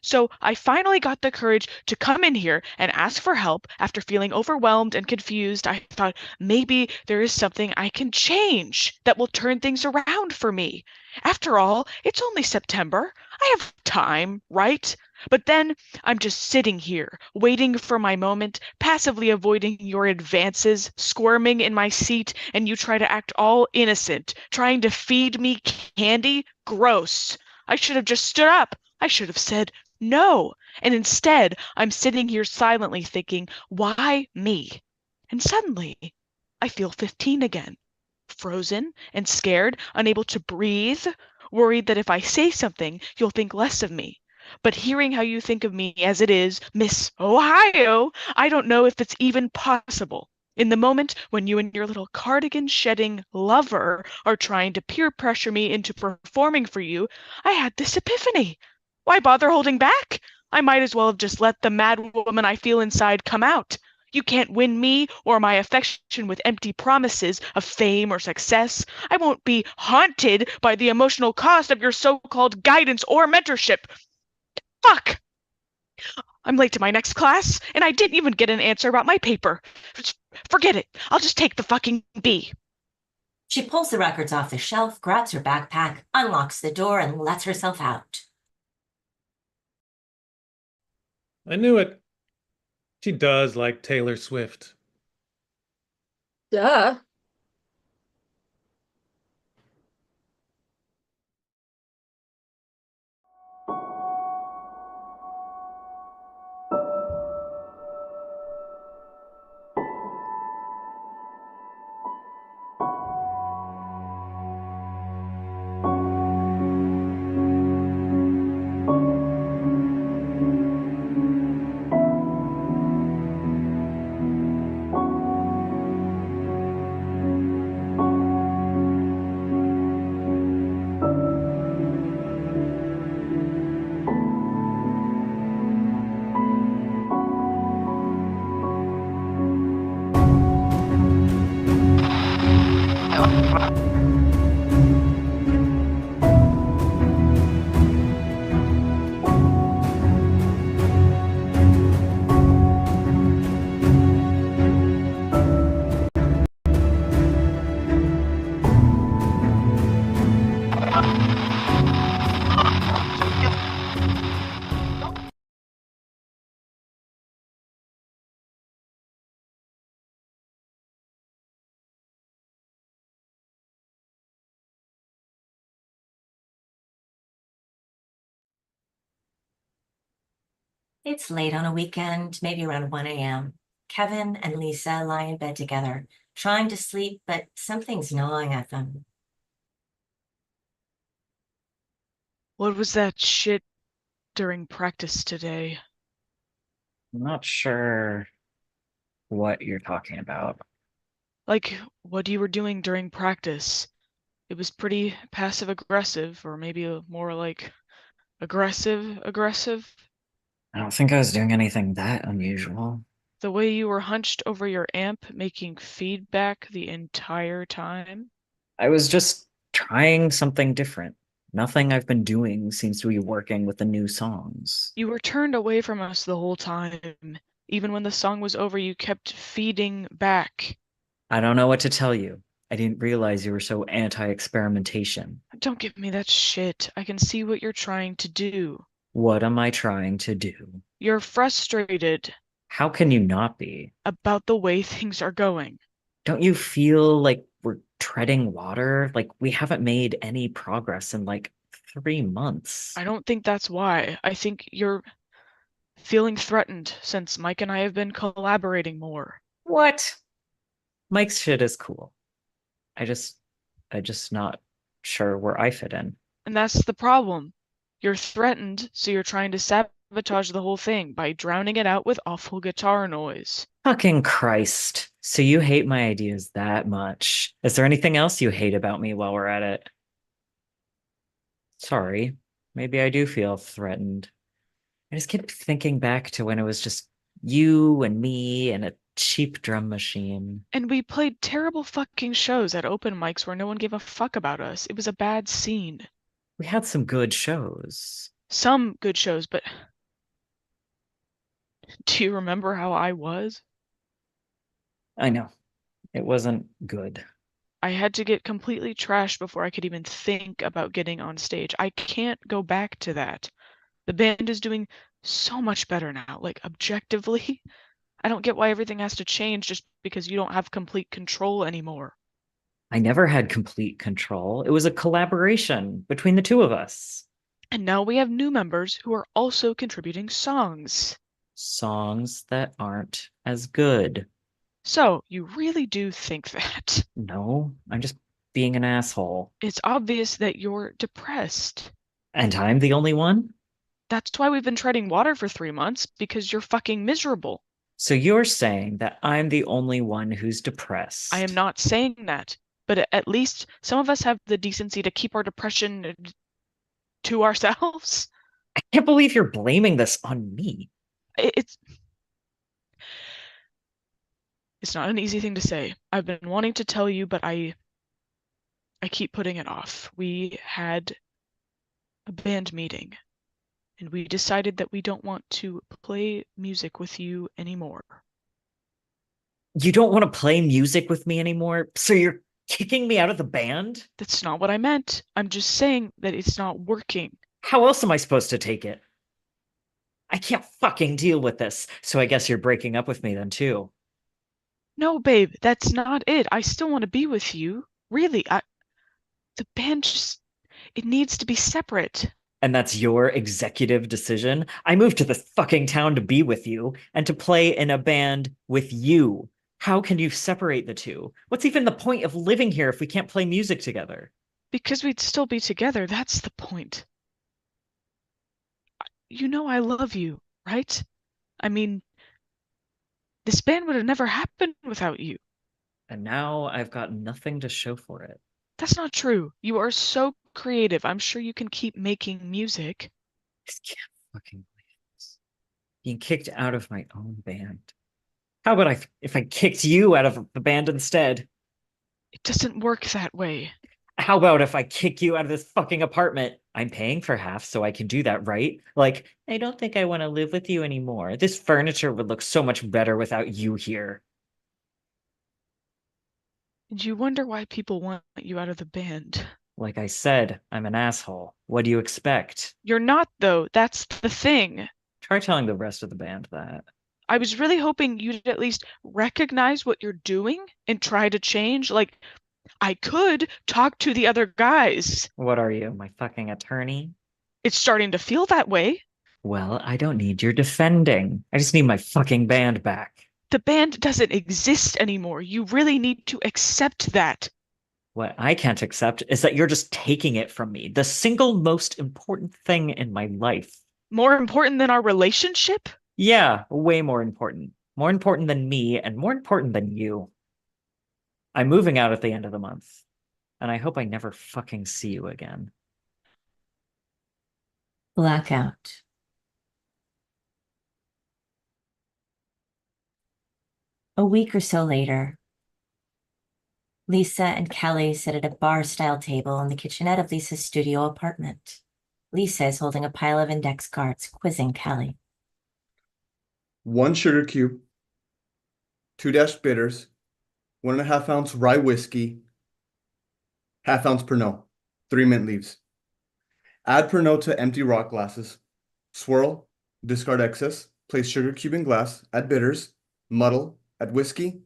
So I finally got the courage to come in here and ask for help after feeling overwhelmed and confused. I thought maybe there is something I can change that will turn things around for me. After all, it's only September. I have time, right? But then I'm just sitting here, waiting for my moment, passively avoiding your advances, squirming in my seat, and you try to act all innocent, trying to feed me candy? Gross. I should have just stood up. I should have said no. And instead, I'm sitting here silently thinking, why me? And suddenly, I feel 15 again. Frozen and scared, unable to breathe, worried that if I say something, you'll think less of me. But hearing how you think of me as it is, Miss Ohio, I don't know if it's even possible. In the moment when you and your little cardigan-shedding lover are trying to peer pressure me into performing for you, I had this epiphany. Why bother holding back? I might as well have just let the mad woman I feel inside come out. You can't win me or my affection with empty promises of fame or success. I won't be haunted by the emotional cost of your so-called guidance or mentorship. Fuck! I'm late to my next class, and I didn't even get an answer about my paper. Forget it. I'll just take the fucking B. She pulls the records off the shelf, grabs her backpack, unlocks the door, and lets herself out. I knew it. She does like Taylor Swift. Duh. It's late on a weekend, maybe around 1 a.m. Kevin and Lisa lie in bed together, trying to sleep, but something's gnawing at them. What was that shit during practice today? I'm not sure what you're talking about. Like, what you were doing during practice. It was pretty passive aggressive, or maybe more like aggressive aggressive. I don't think I was doing anything that unusual. The way you were hunched over your amp, making feedback the entire time. I was just trying something different. Nothing I've been doing seems to be working with the new songs. You were turned away from us the whole time. Even when the song was over, you kept feeding back. I don't know what to tell you. I didn't realize you were so anti-experimentation. Don't give me that shit. I can see what you're trying to do. What am I trying to do? You're frustrated. How can you not be? About the way things are going. Don't you feel like we're treading water? Like we haven't made any progress in like 3 months. I don't think that's why. I think you're feeling threatened since Mike and I have been collaborating more. What? Mike's shit is cool. I just not sure where I fit in. And that's the problem. You're threatened, so you're trying to sabotage the whole thing by drowning it out with awful guitar noise. Fucking Christ. So you hate my ideas that much. Is there anything else you hate about me while we're at it? Sorry. Maybe I do feel threatened. I just keep thinking back to when it was just you and me and a cheap drum machine. And we played terrible fucking shows at open mics where no one gave a fuck about us. It was a bad scene. We had some good shows. Some good shows, but do you remember how I was? I know. It wasn't good. I had to get completely trashed before I could even think about getting on stage. I can't go back to that. The band is doing so much better now, like objectively. I don't get why everything has to change just because you don't have complete control anymore. I never had complete control. It was a collaboration between the two of us. And now we have new members who are also contributing songs. Songs that aren't as good. So, you really do think that? No, I'm just being an asshole. It's obvious that you're depressed. And I'm the only one? That's why we've been treading water for 3 months, because you're fucking miserable. So you're saying that I'm the only one who's depressed? I am not saying that, but at least some of us have the decency to keep our depression to ourselves. I can't believe you're blaming this on me. It's not an easy thing to say. I've been wanting to tell you, but I keep putting it off. We had a band meeting, and we decided that we don't want to play music with you anymore. You don't want to play music with me anymore? So you're kicking me out of the band? That's not what I meant. I'm just saying that it's not working. How else am I supposed to take it? I can't fucking deal with this. So I guess you're breaking up with me then too. No, babe, that's not it. I still want to be with you. Really, the band just, it needs to be separate. And that's your executive decision? I moved to this fucking town to be with you and to play in a band with you. How can you separate the two? What's even the point of living here if we can't play music together? Because we'd still be together, that's the point. You know I love you, right? I mean, this band would have never happened without you. And now I've got nothing to show for it. That's not true. You are so creative. I'm sure you can keep making music. I just can't fucking believe this. Being kicked out of my own band. How about if I kicked you out of the band instead? It doesn't work that way. How about if I kick you out of this fucking apartment? I'm paying for half, so I can do that, right? Like, I don't think I want to live with you anymore. This furniture would look so much better without you here. And you wonder why people want you out of the band. Like I said, I'm an asshole. What do you expect? You're not, though. That's the thing. Try telling the rest of the band that. I was really hoping you'd at least recognize what you're doing and try to change. Like, I could talk to the other guys. What are you, my fucking attorney? It's starting to feel that way. Well, I don't need your defending. I just need my fucking band back. The band doesn't exist anymore. You really need to accept that. What I can't accept is that you're just taking it from me, the single most important thing in my life. More important than our relationship? Yeah, way more important. More important than me and more important than you. I'm moving out at the end of the month, and I hope I never fucking see you again. Blackout. A week or so later, Lisa and Kelly sit at a bar-style table in the kitchenette of Lisa's studio apartment. Lisa is holding a pile of index cards, quizzing Kelly. 1 sugar cube, 2 dash bitters, 1.5 ounce rye whiskey, 1/2 ounce Pernod, 3 mint leaves. Add Pernod to empty rock glasses. Swirl, discard excess, place sugar cube in glass, add bitters, muddle, add whiskey,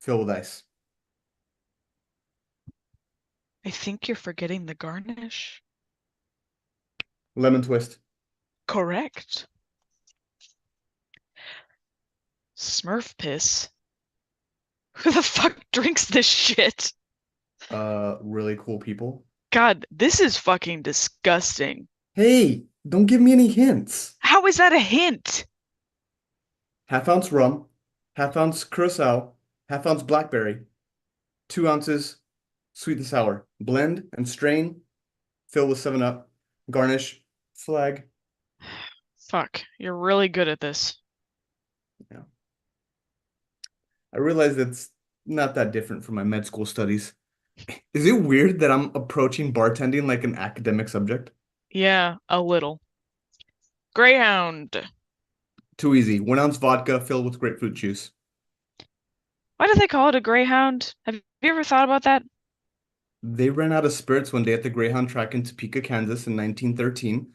fill with ice. I think you're forgetting the garnish. Lemon twist. Correct. Smurf piss. Who the fuck drinks this shit? Really cool people. God, this is fucking disgusting. Hey, don't give me any hints. How is that a hint? 1/2 ounce rum, 1/2 ounce curacao, 1/2 ounce blackberry, 2 ounces sweet and sour. Blend and strain. Fill with 7-Up. Garnish. Flag. Fuck, you're really good at this. Yeah. I realize it's not that different from my med school studies. Is it weird that I'm approaching bartending like an academic subject? Yeah, a little. Greyhound. Too easy. 1 ounce vodka filled with grapefruit juice. Why do they call it a greyhound? Have you ever thought about that? They ran out of spirits one day at the Greyhound track in Topeka, Kansas in 1913.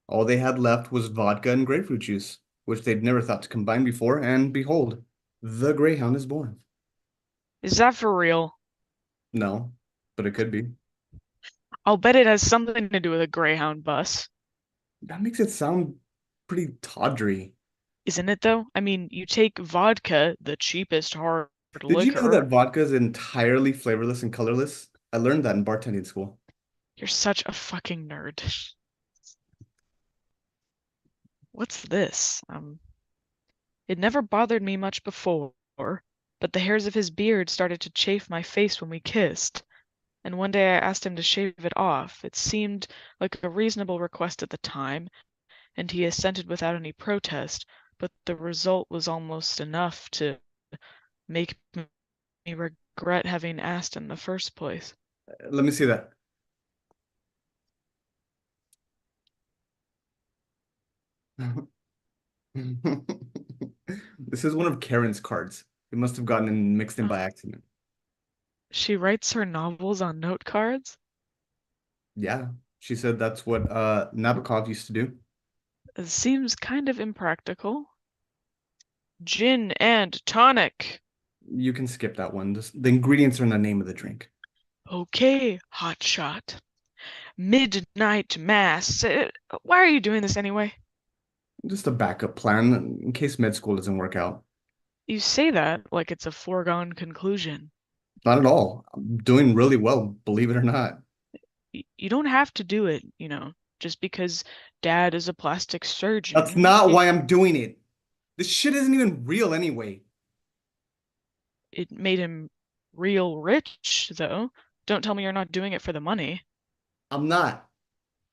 All they had left was vodka and grapefruit juice, which they'd never thought to combine before, and behold, the Greyhound is born. Is that for real? No, but it could be. I'll bet it has something to do with a Greyhound bus. That makes it sound pretty tawdry. Isn't it though? I mean, you take vodka, the cheapest hard Did you know liquor. that vodka is entirely flavorless and colorless? I learned that in bartending school. You're such a fucking nerd. What's this? It never bothered me much before, but the hairs of his beard started to chafe my face when we kissed. And one day I asked him to shave it off. It seemed like a reasonable request at the time, and he assented without any protest, but the result was almost enough to make me regret having asked in the first place. Let me see that. This is one of Karen's cards. It must have gotten mixed in by accident. She writes her novels on note cards? Yeah, she said that's what Nabokov used to do. It seems kind of impractical. Gin and tonic. You can skip that one. The ingredients are in the name of the drink. Okay, hotshot. Midnight mass. Why are you doing this anyway? Just a backup plan in case med school doesn't work out. You say that like it's a foregone conclusion. Not at all. I'm doing really well, believe it or not. You don't have to do it, just because Dad is a plastic surgeon. That's not why I'm doing it. This shit isn't even real anyway. It made him real rich, though. Don't tell me you're not doing it for the money. I'm not.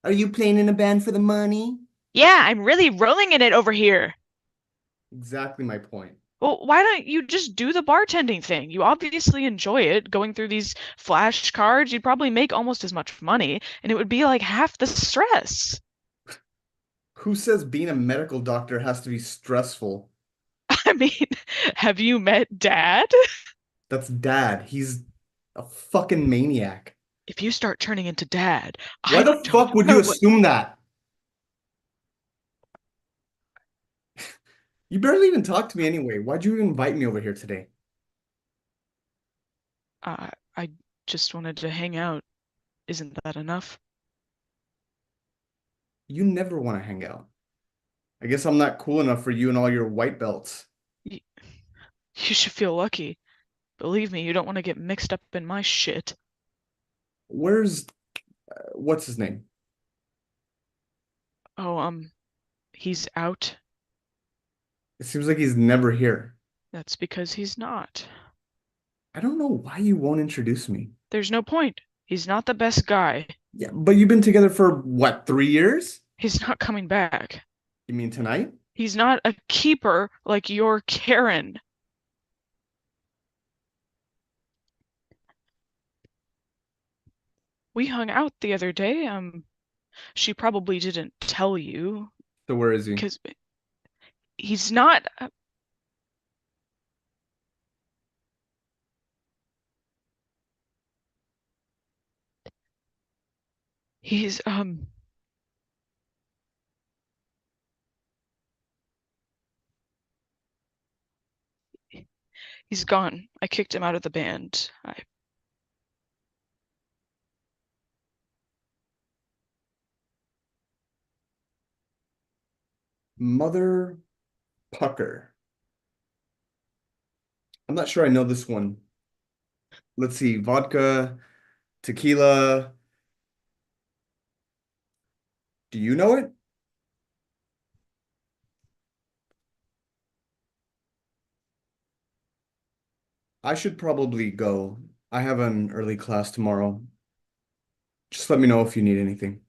Are you playing in a band for the money? Yeah, I'm really rolling in it over here. Exactly my point. Well, why don't you just do the bartending thing? You obviously enjoy it. Going through these flashcards, you'd probably make almost as much money, and it would be like half the stress. Who says being a medical doctor has to be stressful? I mean, have you met Dad? That's Dad. He's a fucking maniac. If you start turning into Dad, Why the fuck would you assume that? You barely even talk to me anyway. Why'd you invite me over here today? I just wanted to hang out. Isn't that enough? You never want to hang out. I guess I'm not cool enough for you and all your white belts. You should feel lucky. Believe me, you don't want to get mixed up in my shit. Where's, what's his name? Oh, he's out. It seems like he's never here. That's because he's not. I don't know why you won't introduce me. There's no point. He's not the best guy. Yeah, but you've been together for what, 3 years? He's not coming back. You mean tonight? He's not a keeper like your Karen. We hung out the other day. She probably didn't tell you. So where is he? Because he's not. He's he's gone. I kicked him out of the band. Mother Pucker. I'm not sure I know this one. Let's see. Vodka, tequila. Do you know it? I should probably go. I have an early class tomorrow. Just let me know if you need anything.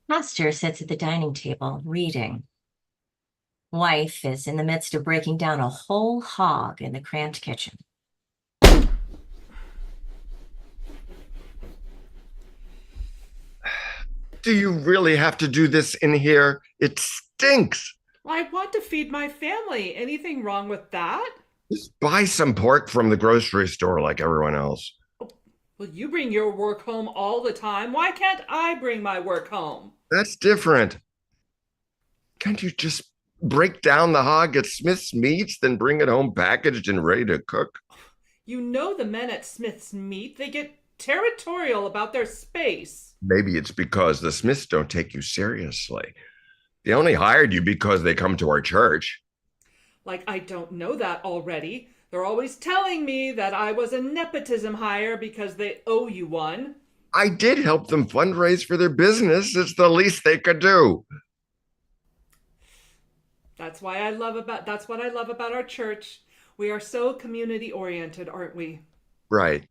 Pastor sits at the dining table reading. Wife is in the midst of breaking down a whole hog in the cramped kitchen. Do you really have to do this in here? It stinks. I want to feed my family. Anything wrong with that? Just buy some pork from the grocery store like everyone else. Well, you bring your work home all the time. Why can't I bring my work home? That's different. Can't you just break down the hog at Smith's Meats, then bring it home packaged and ready to cook? You know the men at Smith's Meat, they get territorial about their space. Maybe it's because the Smiths don't take you seriously. They only hired you because they come to our church. Like I don't know that already. They're always telling me that I was a nepotism hire because they owe you one. I did help them fundraise for their business. It's the least they could do. That's what I love about our church. We are so community oriented, aren't we? Right.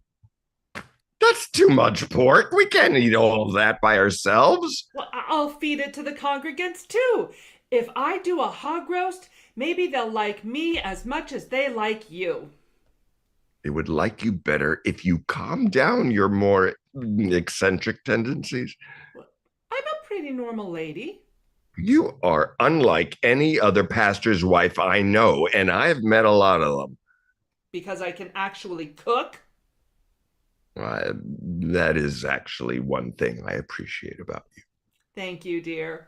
That's too much pork. We can't eat all of that by ourselves. Well, I'll feed it to the congregants too. If I do a hog roast, maybe they'll like me as much as they like you. They would like you better if you calm down your more eccentric tendencies. I'm a pretty normal lady. You are unlike any other pastor's wife I know, and I've met a lot of them. because I can actually cook? That is actually one thing I appreciate about you. Thank you, dear.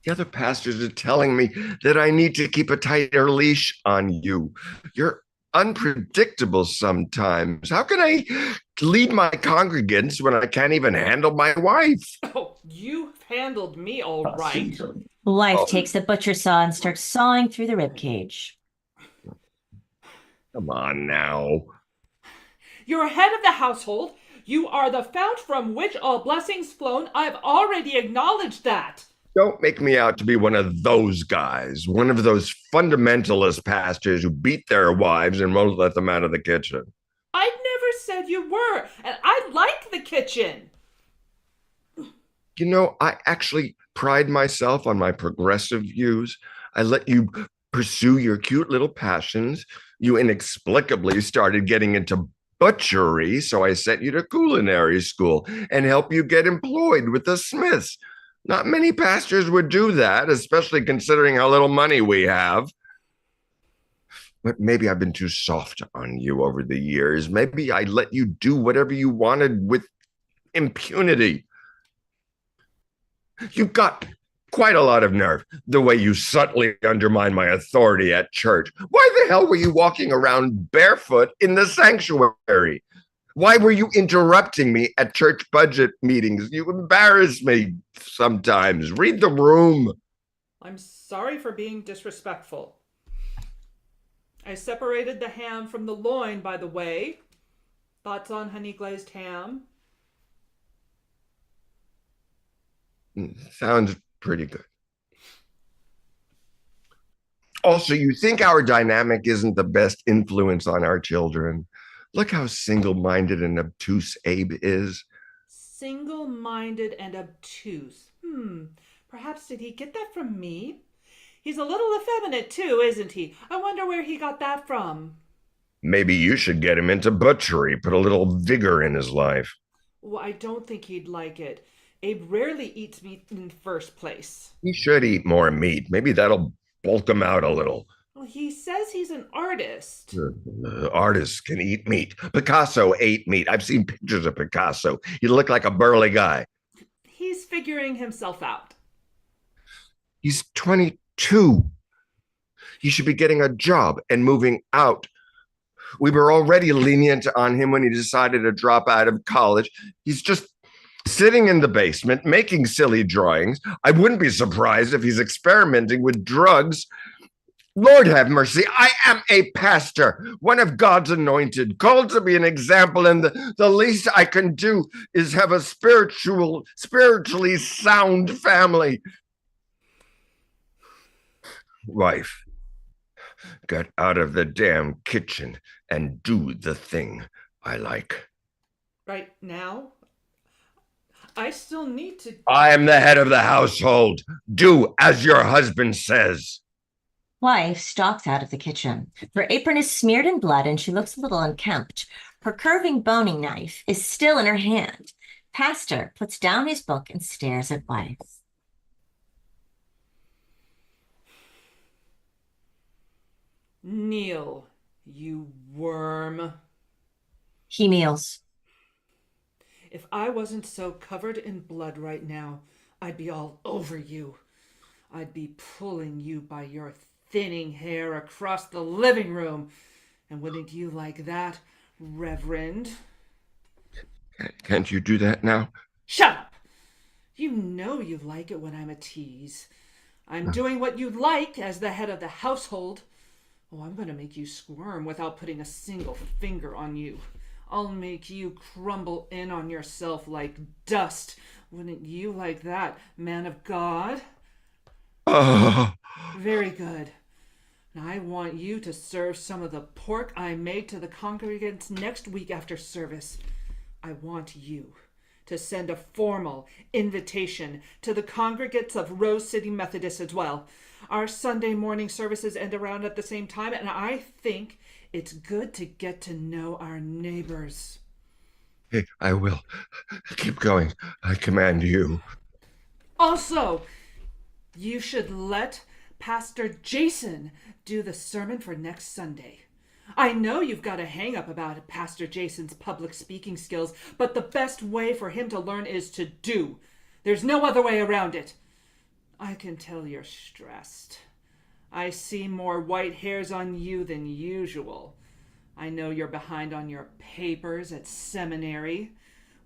The other pastors are telling me that I need to keep a tighter leash on you. You're unpredictable sometimes. How can I lead my congregants when I can't even handle my wife? Oh, you've handled me all right. Wife takes the butcher saw and starts sawing through the rib cage. Come on now. You're head of the household. You are the fount from which all blessings flown. I've already acknowledged that. Don't make me out to be one of those guys, one of those fundamentalist pastors who beat their wives and won't let them out of the kitchen. I never said you were, and I like the kitchen. You know, I actually pride myself on my progressive views. I let you pursue your cute little passions. You inexplicably started getting into butchery, so I sent you to culinary school and helped you get employed with the Smiths. Not many pastors would do that, especially considering how little money we have. But maybe I've been too soft on you over the years. Maybe I let you do whatever you wanted with impunity. You've got quite a lot of nerve, the way you subtly undermine my authority at church. Why the hell were you walking around barefoot in the sanctuary? Why were you interrupting me at church budget meetings? You embarrass me sometimes. Read the room. I'm sorry for being disrespectful. I separated the ham from the loin, by the way. Thoughts on honey glazed ham? Sounds pretty good. Also, you think our dynamic isn't the best influence on our children? Look how single-minded and obtuse Abe is. Single-minded and obtuse. Perhaps did he get that from me? He's a little effeminate too, isn't he? I wonder where he got that from. Maybe you should get him into butchery, put a little vigor in his life. Well, I don't think he'd like it. Abe rarely eats meat in the first place. He should eat more meat. Maybe that'll bulk him out a little. Well, he says he's an artist. Artists can eat meat. Picasso ate meat. I've seen pictures of Picasso. He looked like a burly guy. He's figuring himself out. He's 22. He should be getting a job and moving out. We were already lenient on him when he decided to drop out of college. He's just sitting in the basement, making silly drawings. I wouldn't be surprised if he's experimenting with drugs. Lord have mercy, I am a pastor, one of God's anointed, called to be an example, and the least I can do is have a spiritually sound family. Wife, get out of the damn kitchen and do the thing I like. Right now? I still need to... I am the head of the household. Do as your husband says. Wife stalks out of the kitchen. Her apron is smeared in blood and she looks a little unkempt. Her curving boning knife is still in her hand. Pastor puts down his book and stares at wife. Kneel, you worm. He kneels. If I wasn't so covered in blood right now, I'd be all over you. I'd be pulling you by your thinning hair across the living room. And wouldn't you like that, Reverend? Can't you do that now? Shut up! You know you like it when I'm a tease. I'm doing what you'd like as the head of the household. Oh, I'm going to make you squirm without putting a single finger on you. I'll make you crumble in on yourself like dust. Wouldn't you like that, man of God? Very good. Now I want you to serve some of the pork I made to the congregants next week after service. I want you to send a formal invitation to the congregants of Rose City Methodist as well. Our Sunday morning services end around at the same time, and I think it's good to get to know our neighbors. Hey, I will. Keep going. I command you. Also, you should let Pastor Jason do the sermon for next Sunday. I know you've got a hang up about Pastor Jason's public speaking skills, but the best way for him to learn is to do. There's no other way around it. I can tell you're stressed. I see more white hairs on you than usual. I know you're behind on your papers at seminary.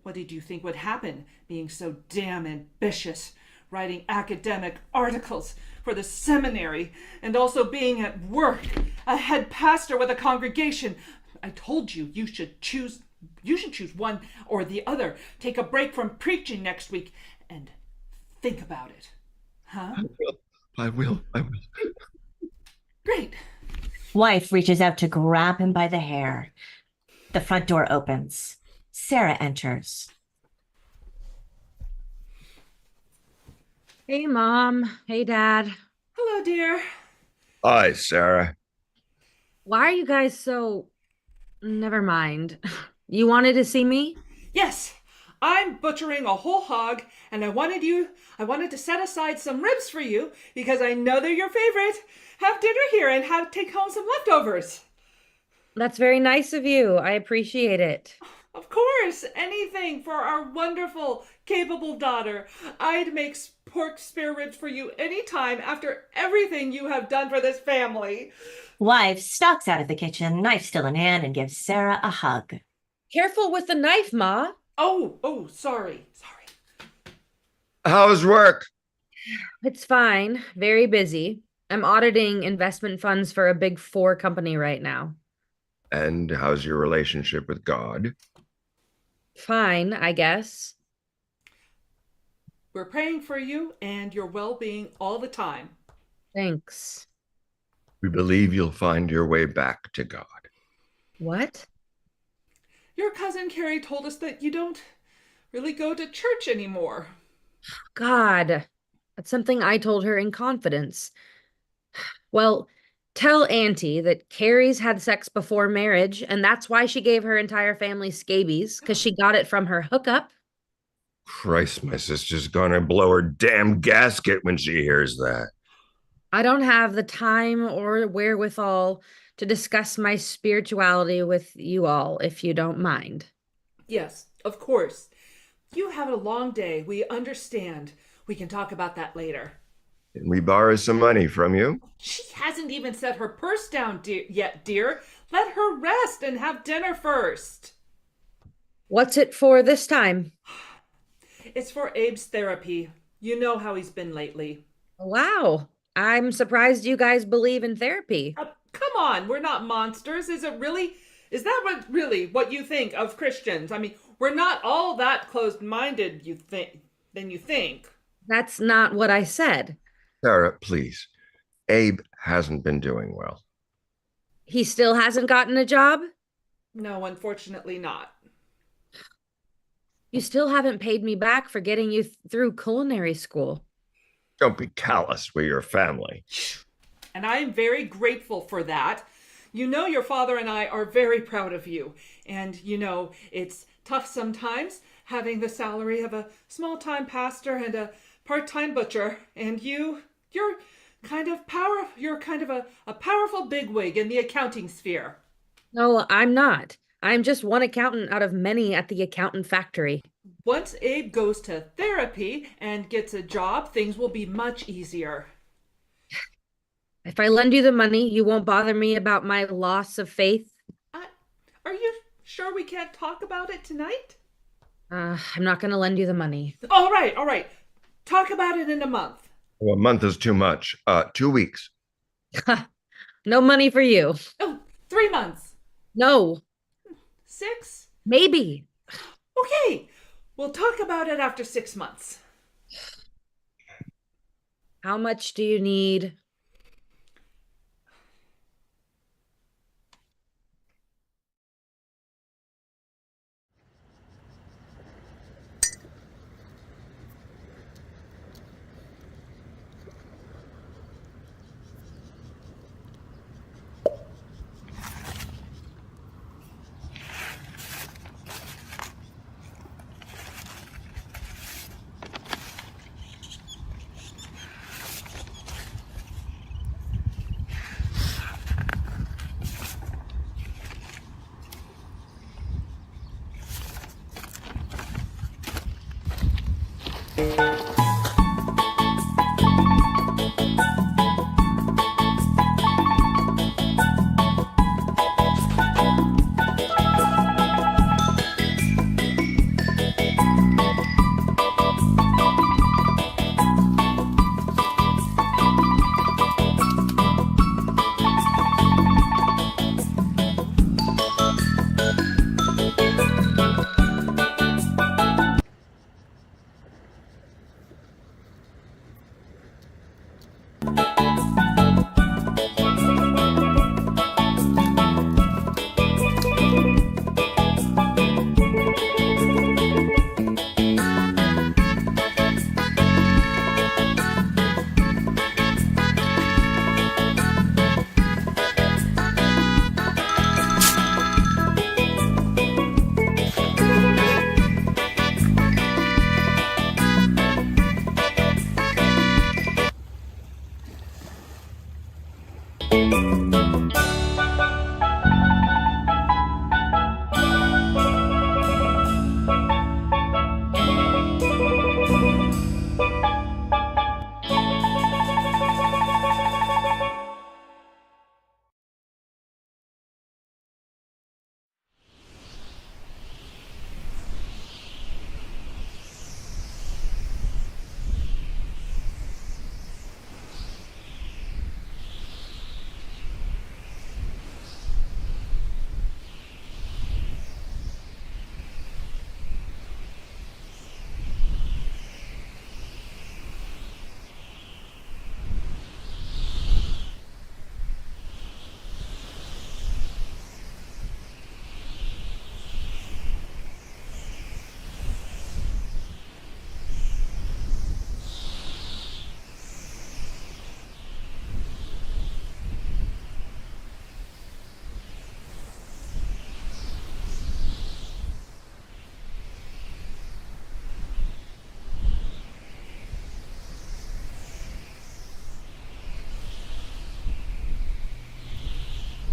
What did you think would happen, being so damn ambitious, writing academic articles for the seminary, and also being at work, a head pastor with a congregation? I told you you should choose one or the other. Take a break from preaching next week and think about it. Huh? I will. Great. Wife reaches out to grab him by the hair. The front door opens. Sarah enters. Hey, Mom. Hey, Dad. Hello, dear. Hi, Sarah. Why are you guys so... Never mind. You wanted to see me? Yes, I'm butchering a whole hog, and I wanted to set aside some ribs for you because I know they're your favorite. Have dinner here and take home some leftovers. That's very nice of you. I appreciate it. Of course, anything for our wonderful, capable daughter. I'd make pork spare ribs for you anytime after everything you have done for this family. Wife stalks out of the kitchen, knife still in hand, and gives Sarah a hug. Careful with the knife, Ma. Oh, sorry. How's work? It's fine. Very busy. I'm auditing investment funds for a Big 4 company right now. And how's your relationship with God? Fine, I guess. We're praying for you and your well-being all the time. Thanks. We believe you'll find your way back to God. What? Your cousin Carrie told us that you don't really go to church anymore. God, that's something I told her in confidence. Well, tell Auntie that Carrie's had sex before marriage, and that's why she gave her entire family scabies, because she got it from her hookup. Christ, my sister's gonna blow her damn gasket when she hears that. I don't have the time or wherewithal to discuss my spirituality with you all, if you don't mind. Yes, of course. You have a long day. We understand. We can talk about that later. Can we borrow some money from you? She hasn't even set her purse down yet, dear. Let her rest and have dinner first. What's it for this time? It's for Abe's therapy. You know how he's been lately. Wow. I'm surprised you guys believe in therapy. Come on, we're not monsters. Is that what you think of Christians? I mean, we're not all that closed-minded, you think. That's not what I said. Sarah, please. Abe hasn't been doing well. He still hasn't gotten a job? No, unfortunately not. You still haven't paid me back for getting you through culinary school. Don't be callous with your family. And I am very grateful for that. You know your father and I are very proud of you. And you know, it's tough sometimes having the salary of a small-time pastor and a part-time butcher. And you're kind of a powerful bigwig in the accounting sphere. No, I'm not. I'm just one accountant out of many at the accountant factory. Once Abe goes to therapy and gets a job, things will be much easier. If I lend you the money, you won't bother me about my loss of faith? Are you sure we can't talk about it tonight? I'm not going to lend you the money. All right. Talk about it in a month. Well, a month is too much. 2 weeks. No money for you. Oh, 3 months. No. 6? Maybe. Okay. We'll talk about it after 6 months. How much do you need?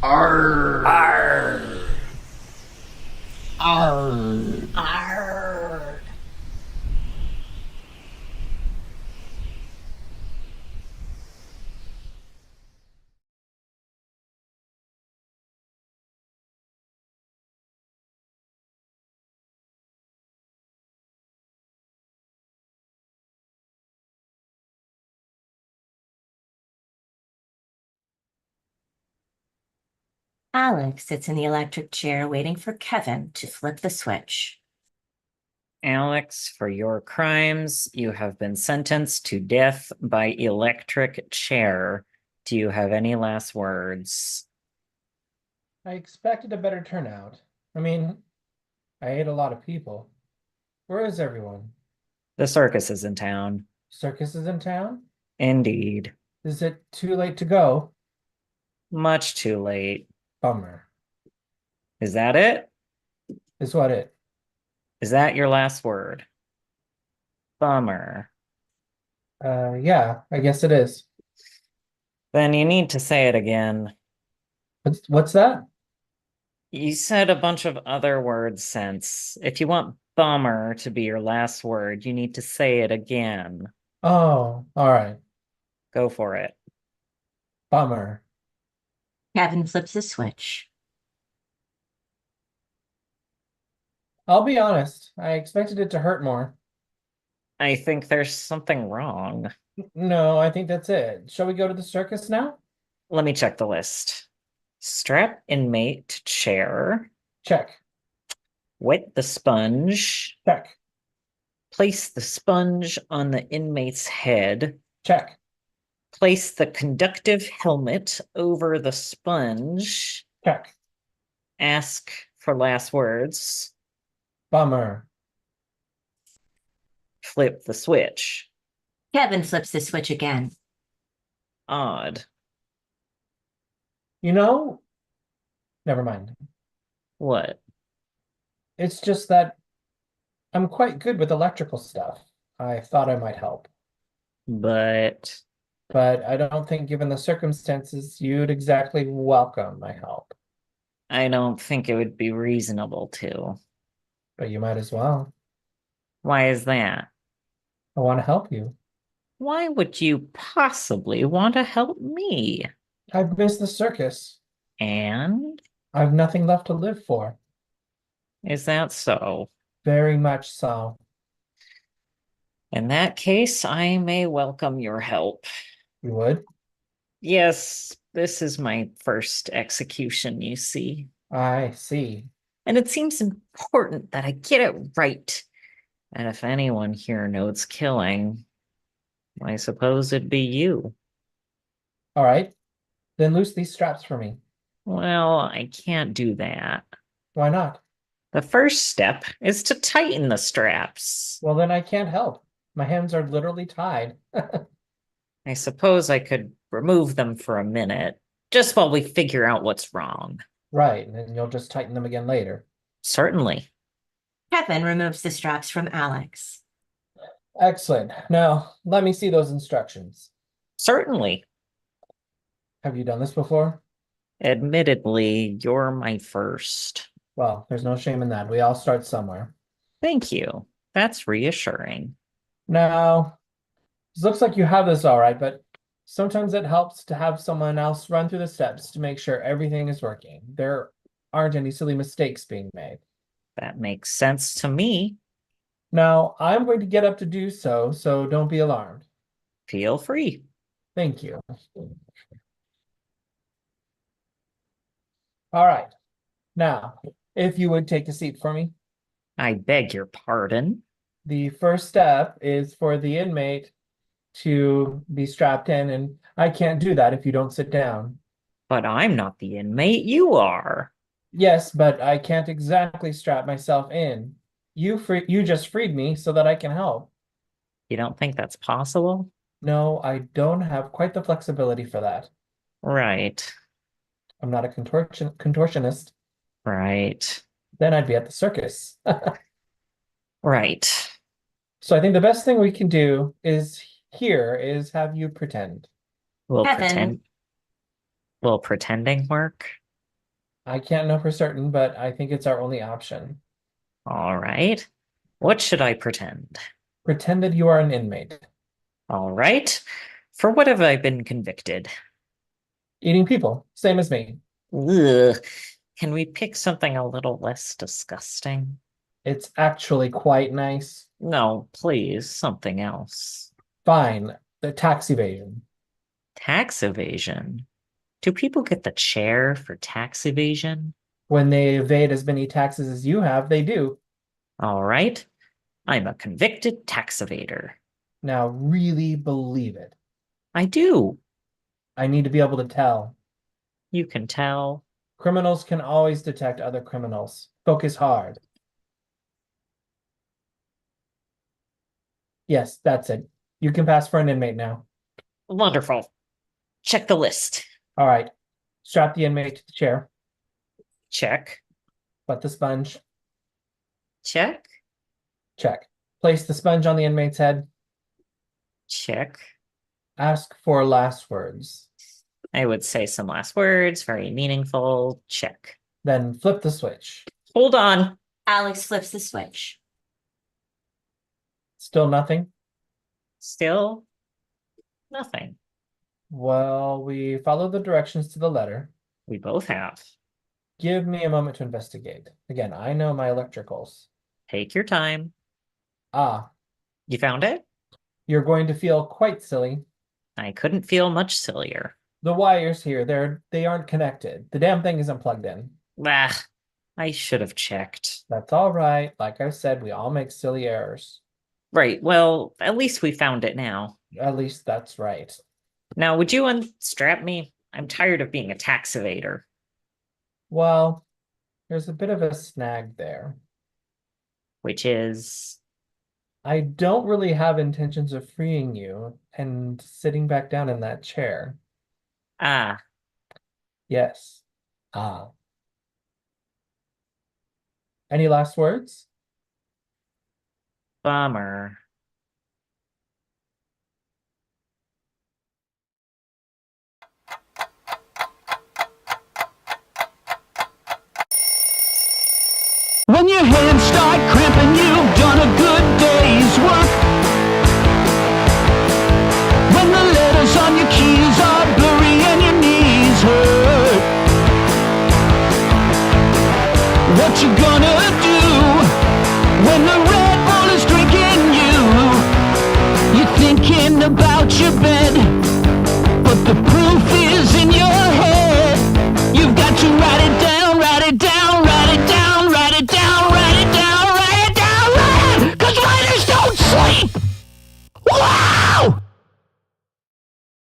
Arr. Arr. Arr. Arr. Alex sits in the electric chair waiting for Kevin to flip the switch. Alex, for your crimes, you have been sentenced to death by electric chair. Do you have any last words? I expected a better turnout. I mean, I ate a lot of people. Where is everyone? The circus is in town. Circus is in town? Indeed. Is it too late to go? Much too late. Bummer. Is that it? Is what it? Is that your last word? Bummer. Yeah, I guess it is. Then you need to say it again. What's that? You said a bunch of other words since. If you want bummer to be your last word, you need to say it again. Oh, all right. Go for it. Bummer. Kevin flips the switch. I'll be honest, I expected it to hurt more. I think there's something wrong. No, I think that's it. Shall we go to the circus now? Let me check the list. Strap inmate to chair. Check. Wet the sponge. Check. Place the sponge on the inmate's head. Check. Place the conductive helmet over the sponge. Check. Ask for last words. Bummer. Flip the switch. Kevin flips the switch again. Odd. You know, never mind. What? It's just that I'm quite good with electrical stuff. I thought I might help. But I don't think, given the circumstances, you'd exactly welcome my help. I don't think it would be reasonable to. But you might as well. Why is that? I want to help you. Why would you possibly want to help me? I've missed the circus. And? I've nothing left to live for. Is that so? Very much so. In that case, I may welcome your help. You would? Yes, this is my first execution, you see. I see. And it seems important that I get it right. And if anyone here knows killing, I suppose it'd be you. All right. Then loose these straps for me. Well, I can't do that. Why not? The first step is to tighten the straps. Well, then I can't help. My hands are literally tied. I suppose I could remove them for a minute, just while we figure out what's wrong. Right, and then you'll just tighten them again later. Certainly. Kevin removes the straps from Alex. Excellent. Now, let me see those instructions. Certainly. Have you done this before? Admittedly, you're my first. Well, there's no shame in that. We all start somewhere. Thank you. That's reassuring. Now, it looks like you have this all right, but sometimes it helps to have someone else run through the steps to make sure everything is working. There aren't any silly mistakes being made. That makes sense to me. Now, I'm going to get up to do so, so don't be alarmed. Feel free. Thank you. All right. Now, if you would take a seat for me. I beg your pardon. The first step is for the inmate to be strapped in, and I can't do that if you don't sit down. But I'm not the inmate, you are. Yes, but I can't exactly strap myself in. You just freed me so that I can help. You don't think that's possible? No, I don't have quite the flexibility for that. Right. I'm not a contortionist. Right. Then I'd be at the circus. Right. So I think the best thing we can do is have you pretend. Will Kevin. Will pretending work? I can't know for certain, but I think it's our only option. All right. What should I pretend? Pretend that you are an inmate. All right. For what have I been convicted? Eating people, same as me. Ugh. Can we pick something a little less disgusting? It's actually quite nice. No, please, something else. Fine, the tax evasion. Tax evasion? Do people get the chair for tax evasion? When they evade as many taxes as you have, they do. All right. I'm a convicted tax evader. Now really believe it. I do. I need to be able to tell. You can tell. Criminals can always detect other criminals. Focus hard. Yes, that's it. You can pass for an inmate now. Wonderful. Check the list. All right. Strap the inmate to the chair. Check. Wet the sponge. Check. Check. Place the sponge on the inmate's head. Check. Ask for last words. I would say some last words, very meaningful. Check. Then flip the switch. Hold on. Alex flips the switch. Still nothing? Still nothing. Well, we follow the directions to the letter. We both have. Give me a moment to investigate. Again, I know my electricals. Take your time. Ah. You found it? You're going to feel quite silly. I couldn't feel much sillier. The wires here, they aren't connected. The damn thing isn't plugged in. Ah, I should have checked. That's all right. Like I said, we all make silly errors. Right, well, at least we found it now. At least that's right. Now, would you unstrap me? I'm tired of being a tax evader. Well, there's a bit of a snag there. Which is? I don't really have intentions of freeing you and sitting back down in that chair. Ah. Yes. Ah. Any last words? Bummer. When your hands start cramping, you've done a good day's work. what you gonna